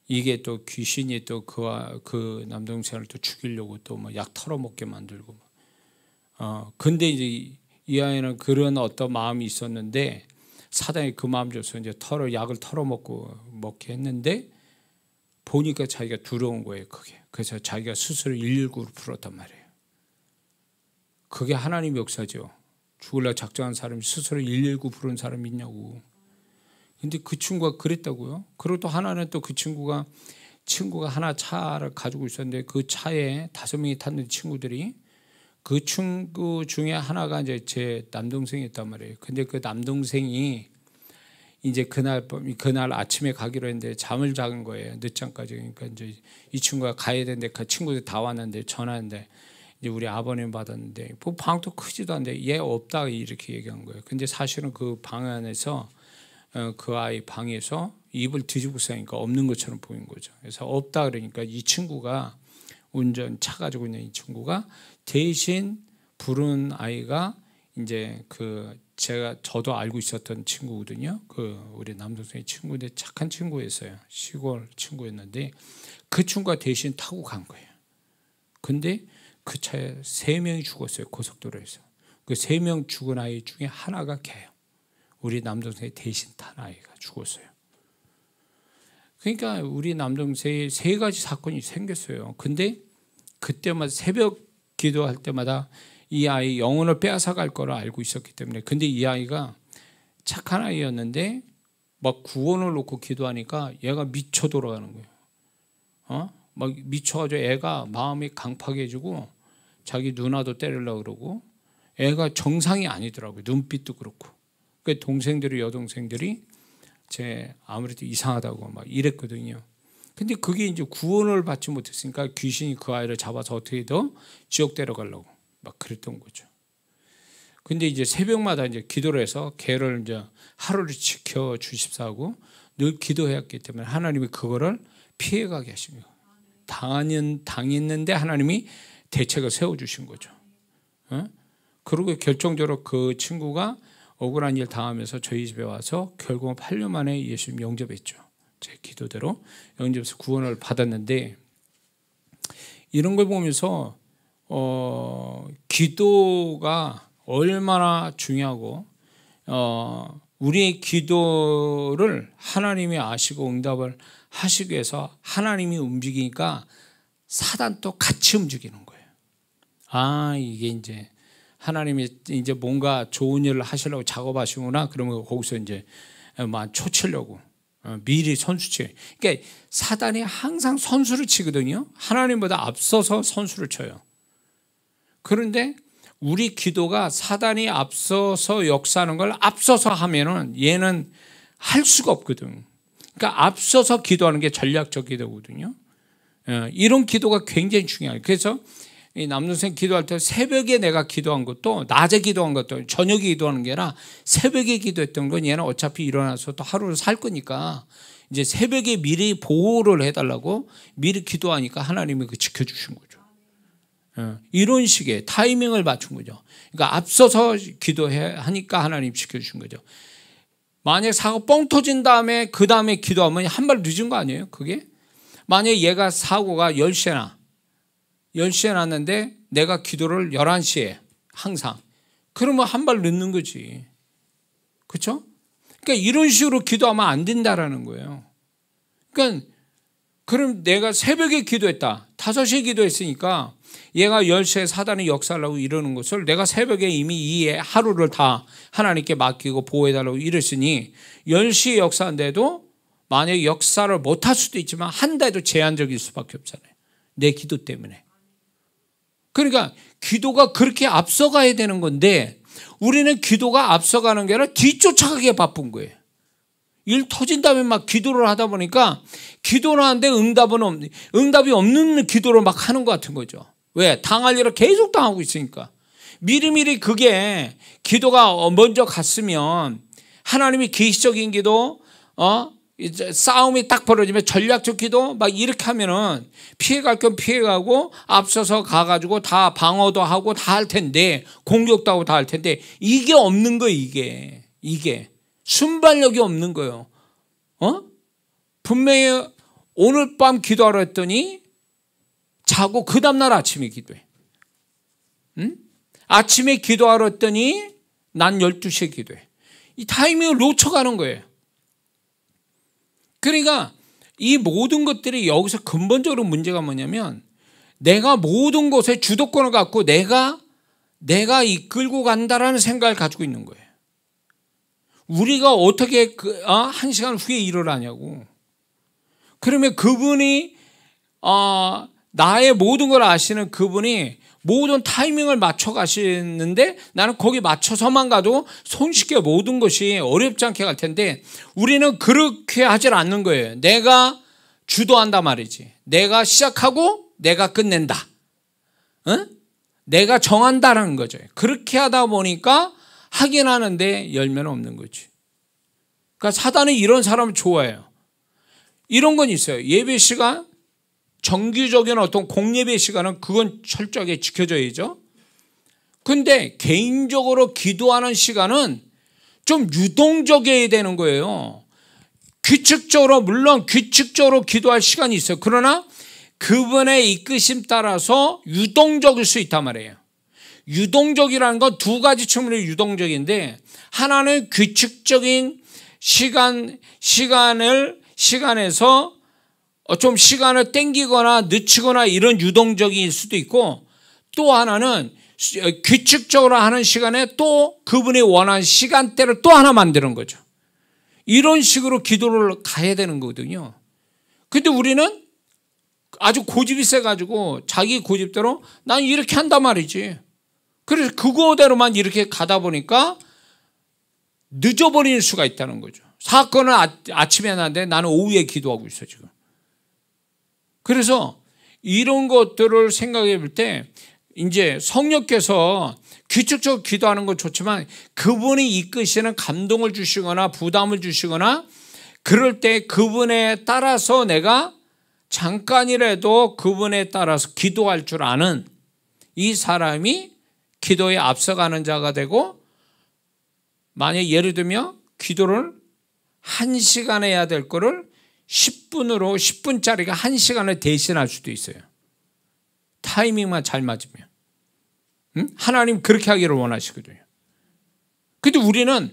이게 또 귀신이 또 그 남동생을 또 죽이려고 또 뭐 약 털어먹게 만들고 근데 이제 이 아이는 그런 어떤 마음이 있었는데 사단이 그 마음 줘서 이제 약을 먹게 했는데 보니까 자기가 두려운 거예요. 그게. 그래서 자기가 스스로 119를 불렀단 말이에요. 그게 하나님 역사죠. 죽으려고 작정한 사람이 스스로 119 부른 사람이 있냐고. 근데 그 친구가 그랬다고요. 그리고 또 하나는 또 그 친구가 하나 차를 가지고 있었는데 그 차에 5명이 탔는 친구들이 그 친구 중에 하나가 이제 제 남동생이었단 말이에요. 근데 그 남동생이 이제 그날 아침에 가기로 했는데 잠을 자는 거예요. 늦잠까지. 그러니까 이제 이 친구가 가야 되는데 그 친구들 다 왔는데 전화했는데 이제 우리 아버님 받았는데 뭐 방도 크지도 않은데 얘 없다 이렇게 얘기한 거예요. 근데 사실은 그 방 안에서 그 아이 방에서 입을 뒤집고 싸니까 없는 것처럼 보인 거죠. 그래서 없다 그러니까 이 친구가 차 가지고 있는 이 친구가 대신 부른 아이가 이제 저도 알고 있었던 친구거든요. 우리 남동생의 친구인데 착한 친구였어요. 시골 친구였는데 그 친구가 대신 타고 간 거예요. 근데 그 차에 3명이 죽었어요. 고속도로에서. 그 3명 죽은 아이 중에 하나가 걔예요. 우리 남동생이 대신 탄 아이가 죽었어요. 그러니까 우리 남동생이 3가지 사건이 생겼어요. 근데 그때마다 새벽 기도할 때마다 이 아이 영혼을 빼앗아갈 거를 알고 있었기 때문에 근데 이 아이가 착한 아이였는데 막 구원을 놓고 기도하니까 얘가 미쳐 돌아가는 거예요. 막 미쳐가지고 애가 마음이 강팍해지고 자기 누나도 때리려고 그러고 애가 정상이 아니더라고요. 눈빛도 그렇고. 그 여동생들이 아무래도 이상하다고 막 이랬거든요. 근데 그게 이제 구원을 받지 못했으니까 귀신이 그 아이를 잡아서 어떻게 더 지옥 데려가려고 막 그랬던 거죠. 근데 이제 새벽마다 이제 기도를 해서 걔를 이제 하루를 지켜 주십사고 늘 기도했기 때문에 하나님이 그거를 피해가게 하신 거예요. 당했는데 하나님이 대책을 세워주신 거죠. 그리고 결정적으로 그 친구가 억울한 일 당하면서 저희 집에 와서 결국은 8년 만에 예수님 영접했죠. 제 기도대로 영접해서 구원을 받았는데 이런 걸 보면서 기도가 얼마나 중요하고 우리의 기도를 하나님이 아시고 응답을 하시기 위해서 하나님이 움직이니까 사단도 같이 움직이는 거예요. 아, 이게 이제 하나님이 이제 뭔가 좋은 일을 하시려고 작업하시구나. 그러면 거기서 이제 막 초치려고 미리 선수치. 그러니까 사단이 항상 선수를 치거든요. 하나님보다 앞서서 선수를 쳐요. 그런데 우리 기도가 사단이 앞서서 역사하는 걸 앞서서 하면은 얘는 할 수가 없거든. 그러니까 앞서서 기도하는 게 전략적 기도거든요. 이런 기도가 굉장히 중요해요. 그래서 이 남동생 기도할 때 새벽에 내가 기도한 것도 낮에 기도한 것도 저녁에 기도하는 게 아니라 새벽에 기도했던 건 얘는 어차피 일어나서 또 하루를 살 거니까 이제 새벽에 미리 보호를 해달라고 미리 기도하니까 하나님이 그 지켜주신 거죠. 이런 식의 타이밍을 맞춘 거죠. 그러니까 앞서서 기도하니까 하나님 지켜주신 거죠. 만약 사고 뻥 터진 다음에 그 다음에 기도하면 한 발 늦은 거 아니에요? 그게? 만약 얘가 사고가 10시에 났는데 내가 기도를 11시에 항상. 그러면 한 발 늦는 거지. 그렇죠? 그러니까 이런 식으로 기도하면 안 된다라는 거예요. 그러니까 그럼 내가 새벽에 기도했다. 5시에 기도했으니까 얘가 10시에 사단이 역사하려고 이러는 것을 내가 새벽에 이미 이 하루를 다 하나님께 맡기고 보호해달라고 이랬으니 10시에 역사한데도 만약에 역사를 못할 수도 있지만 한다해도 제한적일 수밖에 없잖아요. 내 기도 때문에. 그러니까 기도가 그렇게 앞서가야 되는 건데 우리는 기도가 앞서가는 게 아니라 뒤쫓아가기에 바쁜 거예요. 일 터진 다음에 막 기도를 하다 보니까 기도를 하는데 응답이 없는 기도를 막 하는 것 같은 거죠. 왜? 당할 일을 계속 당하고 있으니까. 미리미리 그게 기도가 먼저 갔으면 하나님이 계시적인 기도, 이제 싸움이 딱 벌어지면 전략적 기도 막 이렇게 하면은 피해갈 건 피해가고 앞서서 가가지고 다 방어도 하고 다 할 텐데 공격도 하고 다 할 텐데 이게 없는 거예요. 이게 순발력이 없는 거예요. 분명히 오늘 밤 기도하러 했더니 자고 그 다음날 아침에 기도해. 아침에 기도하러 했더니 난 12시에 기도해. 이 타이밍을 놓쳐가는 거예요. 그러니까 이 모든 것들이 여기서 근본적으로 문제가 뭐냐면 내가 모든 곳에 주도권을 갖고 내가 이끌고 간다라는 생각을 가지고 있는 거예요. 우리가 어떻게 한 시간 후에 일어나냐고. 그러면 그분이 나의 모든 걸 아시는 그분이 모든 타이밍을 맞춰 가시는데 나는 거기 맞춰서만 가도 손쉽게 모든 것이 어렵지 않게 갈 텐데 우리는 그렇게 하질 않는 거예요. 내가 주도한다 말이지. 내가 시작하고 내가 끝낸다. 내가 정한다라는 거죠. 그렇게 하다 보니까 하긴 하는데 열매는 없는 거지. 그러니까 사단은 이런 사람을 좋아해요. 이런 건 있어요. 예배 시간, 정규적인 어떤 공예배 시간은 그건 철저하게 지켜져야죠. 근데 개인적으로 기도하는 시간은 좀 유동적이어야 되는 거예요. 물론 규칙적으로 기도할 시간이 있어요. 그러나 그분의 이끄심 따라서 유동적일 수 있단 말이에요. 유동적이라는 건 두 가지 측면으로 유동적인데 하나는 규칙적인 시간에서 좀 시간을 땡기거나 늦추거나 이런 유동적일 수도 있고 또 하나는 규칙적으로 하는 시간에 또 그분이 원하는 시간대를 또 하나 만드는 거죠. 이런 식으로 기도를 가야 되는 거거든요. 근데 우리는 아주 고집이 세가지고 자기 고집대로 난 이렇게 한단 말이지. 그래서 그거대로만 이렇게 가다 보니까 늦어버릴 수가 있다는 거죠. 사건은 아침에 났는데 나는 오후에 기도하고 있어 지금. 그래서 이런 것들을 생각해 볼 때 이제 성령께서 규칙적으로 기도하는 건 좋지만 그분이 이끄시는 감동을 주시거나 부담을 주시거나 그럴 때 그분에 따라서 내가 잠깐이라도 그분에 따라서 기도할 줄 아는 이 사람이 기도에 앞서가는 자가 되고 만약 예를 들면 기도를 1시간 해야 될 거를 10분짜리가 1시간을 대신할 수도 있어요. 타이밍만 잘 맞으면. 하나님 그렇게 하기를 원하시거든요. 근데 우리는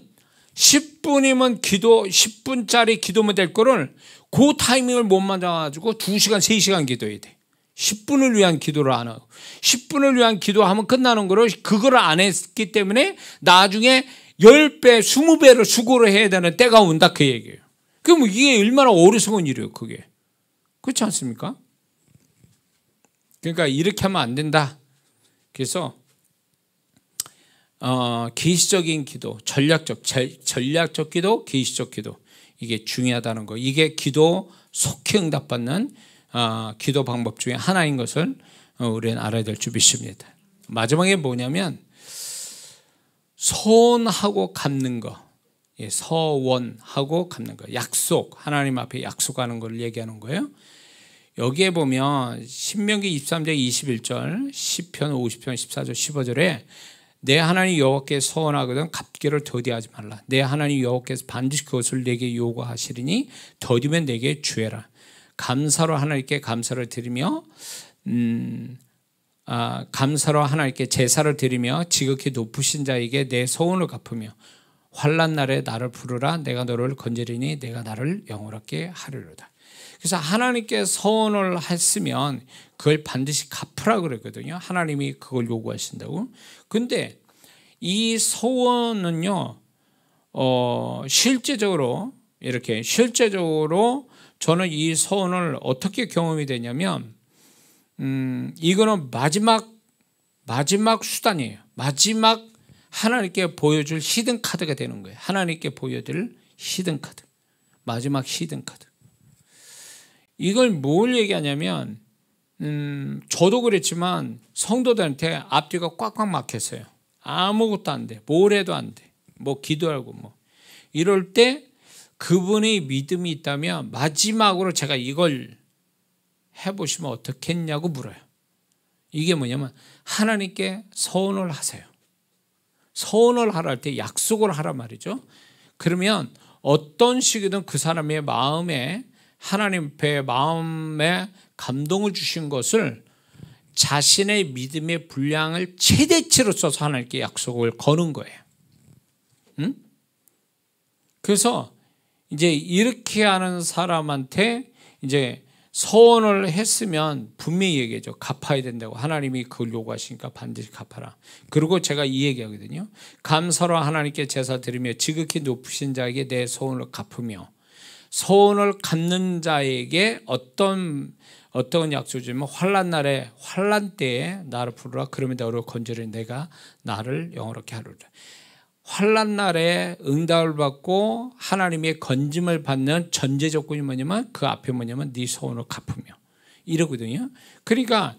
10분이면 기도, 10분짜리 기도면 될 거를 그 타이밍을 못 맞아가지고 2시간, 3시간 기도해야 돼. 10분을 위한 기도를 안 하고 10분을 위한 기도하면 끝나는 거를 그걸 안 했기 때문에 나중에 10배, 20배를 수고를 해야 되는 때가 온다 그 얘기예요. 그럼 이게 얼마나 어리석은 일이에요 그게. 그렇지 않습니까? 그러니까 이렇게 하면 안 된다. 그래서 계시적인 기도, 전략적 기도, 계시적 기도 이게 중요하다는 거. 이게 기도 속히 응답받는 기도 방법 중에 하나인 것을 우리는 알아야 될 줄 믿습니다. 마지막에 뭐냐면 서원하고 갚는 거. 예, 서원하고 갚는 거. 약속, 하나님 앞에 약속하는 걸 얘기하는 거예요. 여기에 보면 신명기 23장 21절, 시편 50편 14절 15절에 내 하나님 여호와께 서원하거든 갚기를 더디하지 말라. 내 하나님 여호와께서 반드시 그것을 내게 요구하시리니 더디면 내게 주해라. 감사로 하나님께 감사를 드리며 감사로 하나님께 제사를 드리며 지극히 높으신 자에게 내 서원을 갚으며 환난 날에 나를 부르라. 내가 너를 건지리니 내가 나를 영원하게 하리로다. 그래서 하나님께 서원을 했으면 그걸 반드시 갚으라 그랬거든요. 하나님이 그걸 요구하신다고. 근데 이 서원은요, 실제적으로 저는 이 서원을 어떻게 경험이 되냐면, 이거는 마지막 수단이에요. 마지막 하나님께 보여줄 히든 카드가 되는 거예요. 하나님께 보여줄 히든 카드. 마지막 히든 카드. 이걸 뭘 얘기하냐면 저도 그랬지만 성도들한테 앞뒤가 꽉꽉 막혔어요. 아무것도 안 돼. 뭘 해도 안 돼. 뭐 기도하고 뭐. 이럴 때 그분의 믿음이 있다면 마지막으로 제가 이걸 해보시면 어떻겠냐고 물어요. 이게 뭐냐면 하나님께 서원을 하세요. 서원을 하라 할 때 약속을 하란 말이죠. 그러면 어떤 식이든 그 사람의 마음에 하나님 앞에 마음에 감동을 주신 것을 자신의 믿음의 분량을 최대치로 써서 하나님께 약속을 거는 거예요. 응? 그래서 이제 이렇게 하는 사람한테 이제 서원을 했으면 분명히 얘기하죠. 갚아야 된다고. 하나님이 그걸 요구하시니까 반드시 갚아라. 그리고 제가 이 얘기하거든요. 감사로 하나님께 제사 드리며 지극히 높으신 자에게 내 서원을 갚으며 서원을 갚는 자에게 어떤 약속이냐면 환난 때에 나를 부르라. 그러면 너를 건지리 내가 나를 영원하게 하리라. 환난 날에 응답을 받고 하나님의 건짐을 받는 전제 조건이 뭐냐면 그 앞에 뭐냐면 네 서원을 갚으며 이러거든요. 그러니까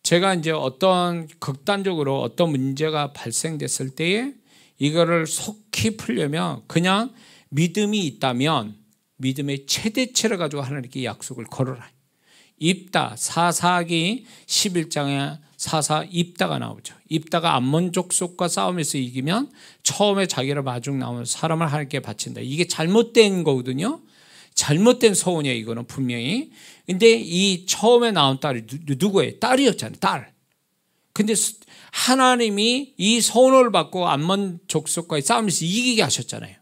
제가 이제 어떤 극단적으로 어떤 문제가 발생됐을 때에 이거를 속히 풀려면 그냥 믿음이 있다면 믿음의 최대치를 가지고 하나님께 약속을 걸어라. 입다, 사사기 11장에 사사 입다가 나오죠. 입다가 암몬 족속과 싸움에서 이기면 처음에 자기를 마중 나오는 사람을 하나님께 바친다. 이게 잘못된 거거든요. 잘못된 서원이에요. 이거는 분명히. 근데 이 처음에 나온 딸이 누구예요? 딸이었잖아요. 딸. 근데 하나님이 이 서원을 받고 암몬 족속과의 싸움에서 이기게 하셨잖아요.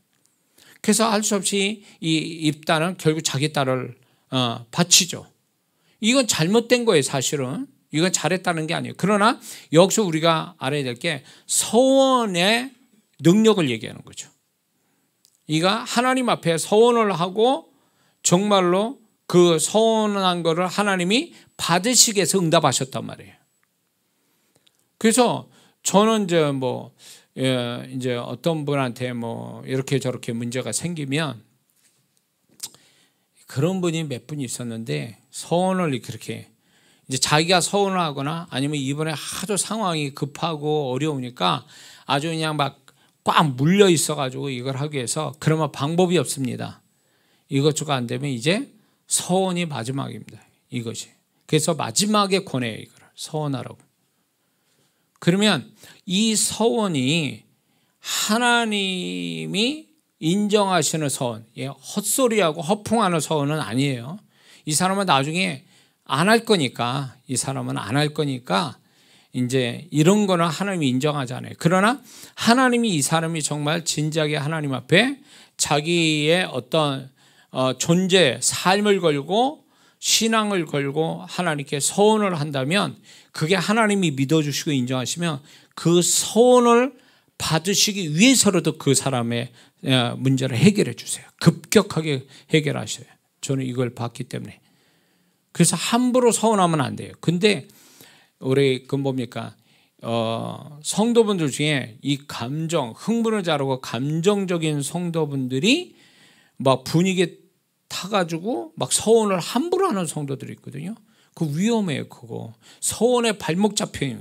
그래서 할 수 없이 이 입다는 결국 자기 딸을 바치죠. 이건 잘못된 거예요. 사실은. 이건 잘했다는 게 아니에요. 그러나 여기서 우리가 알아야 될 게 서원의 능력을 얘기하는 거죠. 이가 하나님 앞에 서원을 하고 정말로 그 서원한 거를 하나님이 받으시기 위해서 응답하셨단 말이에요. 그래서 저는 이제 어떤 분한테 이렇게 저렇게 문제가 생기면 그런 분이 몇 분이 있었는데 서원을 그렇게 이제 자기가 서원을 하거나 아니면 이번에 하도 상황이 급하고 어려우니까 아주 그냥 막 꽉 물려 있어가지고 이걸 하기 위해서 그러면 방법이 없습니다. 이것저것 안 되면 이제 서원이 마지막입니다. 이것이. 그래서 마지막에 권해요. 이걸 서원하라고. 그러면 이 서원이 하나님이 인정하시는 서원, 헛소리하고 허풍하는 서원은 아니에요. 이 사람은 나중에 안 할 거니까, 이 사람은 안 할 거니까 이제 이런 거는 하나님이 인정하잖아요. 그러나 하나님이 이 사람이 정말 진지하게 하나님 앞에 자기의 어떤 존재, 삶을 걸고 신앙을 걸고 하나님께 서원을 한다면 그게 하나님이 믿어주시고 인정하시면 그 서원을 받으시기 위해서라도 그 사람의 문제를 해결해 주세요. 급격하게 해결하셔요. 저는 이걸 봤기 때문에. 그래서 함부로 서운하면 안 돼요. 근데 우리 그 뭡니까? 성도분들 중에 이 감정, 흥분을 잘하고 감정적인 성도분들이 막 분위기에 타가지고 막 서원을 함부로 하는 성도들이 있거든요. 그 위험해요, 그거. 서원에 발목 잡혀요.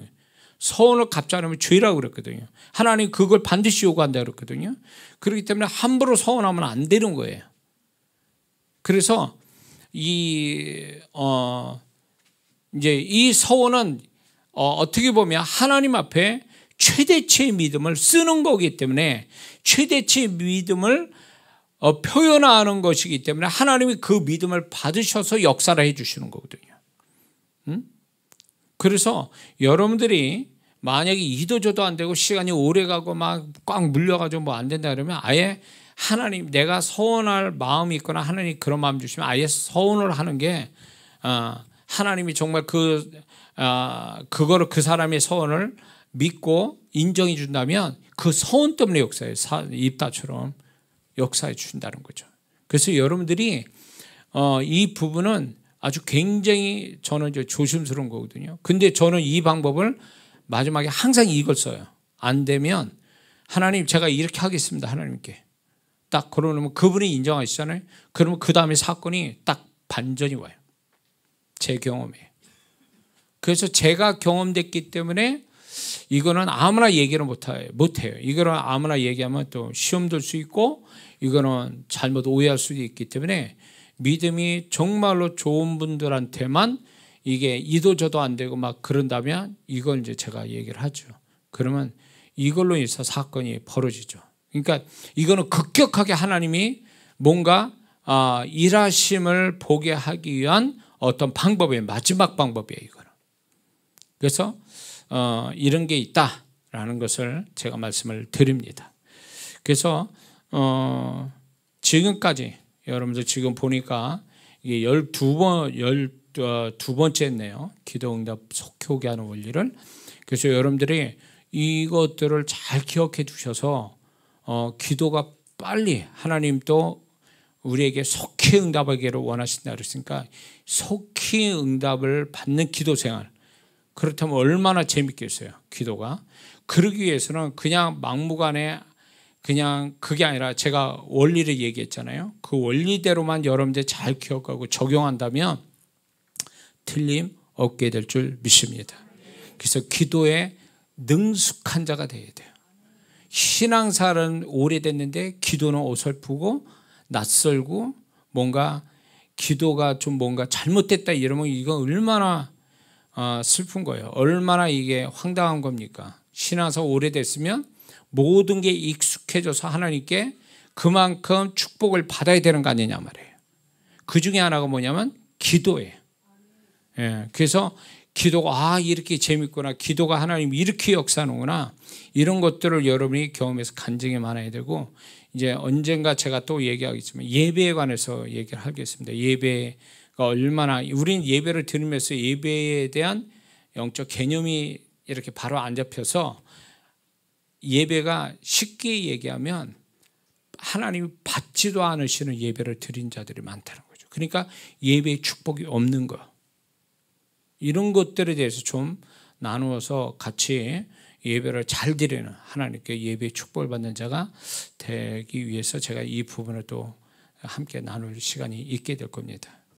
서원을 갑자기 하면 죄라고 그랬거든요. 하나님 그걸 반드시 요구한다 그랬거든요. 그렇기 때문에 함부로 서원하면 안 되는 거예요. 그래서 이제 이 서원은 어떻게 보면 하나님 앞에 최대치의 믿음을 쓰는 거기 때문에 최대치의 믿음을 표현하는 것이기 때문에 하나님이 그 믿음을 받으셔서 역사를 해 주시는 거거든요. 그래서 여러분들이 만약에 이도저도 안 되고 시간이 오래 가고 막 꽉 물려가지고 뭐 안 된다 그러면 아예 하나님 내가 서원할 마음이 있거나 하나님 그런 마음 주시면 아예 서원을 하는 게 하나님이 정말 그거를 그 사람의 서원을 믿고 인정해 준다면 그 서원 때문에 역사해 입다처럼 역사해 주신다는 거죠. 그래서 여러분들이 이 부분은 아주 굉장히 저는 이제 조심스러운 거거든요. 근데 저는 이 방법을 마지막에 항상 이걸 써요. 안 되면 하나님 제가 이렇게 하겠습니다. 하나님께. 딱 그러면 그분이 인정하시잖아요. 그러면 그 다음에 사건이 딱 반전이 와요. 제 경험에. 그래서 제가 경험됐기 때문에 이거는 아무나 얘기를 못해요. 이거는 아무나 얘기하면 또 시험 들 수 있고 이거는 잘못 오해할 수도 있기 때문에 믿음이 정말로 좋은 분들한테만 이게 이도저도 안 되고 막 그런다면 이걸 이제 제가 얘기를 하죠. 그러면 이걸로 인해서 사건이 벌어지죠. 그러니까 이거는 급격하게 하나님이 뭔가 일하심을 보게 하기 위한 어떤 방법이에요. 마지막 방법이에요. 이거는. 그래서 이런 게 있다라는 것을 제가 말씀을 드립니다. 그래서 지금까지 여러분들 지금 보니까 이게 12번째였네요. 기도응답 속히 오게 하는 원리를. 그래서 여러분들이 이것들을 잘 기억해 두셔서 기도가 빨리 하나님 또 우리에게 속히 응답하기를 원하신다 그랬으니까 속히 응답을 받는 기도 생활. 그렇다면 얼마나 재밌겠어요, 기도가. 그러기 위해서는 그냥 막무가내 그냥 그게 아니라 제가 원리를 얘기했잖아요. 그 원리대로만 여러분들 잘 기억하고 적용한다면 틀림 없게 될 줄 믿습니다. 그래서 기도에 능숙한 자가 되어야 돼요. 신앙생활은 오래됐는데 기도는 어설프고 낯설고 뭔가 기도가 좀 뭔가 잘못됐다 이러면 이건 얼마나 슬픈 거예요. 얼마나 이게 황당한 겁니까? 신앙생활 오래됐으면 모든 게 익숙해져서 하나님께 그만큼 축복을 받아야 되는 거 아니냐 말이에요. 그 중에 하나가 뭐냐면 기도예요. 예, 그래서 기도가 이렇게 재밌구나. 기도가 하나님 이렇게 역사하는구나. 이런 것들을 여러분이 경험해서 간증이 많아야 되고 이제 언젠가 제가 또 얘기하겠지만 예배에 관해서 얘기를 하겠습니다. 예배가 얼마나 우리는 예배를 드리면서 예배에 대한 영적 개념이 이렇게 바로 안 잡혀서 예배가 쉽게 얘기하면 하나님이 받지도 않으시는 예배를 드린 자들이 많다는 거죠. 그러니까 예배의 축복이 없는 거. 이런 것들에 대해서 좀 나누어서 같이 예배를 잘 드리는 하나님께 예배의 축복을 받는 자가 되기 위해서 제가 이 부분을 또 함께 나눌 시간이 있게 될 겁니다.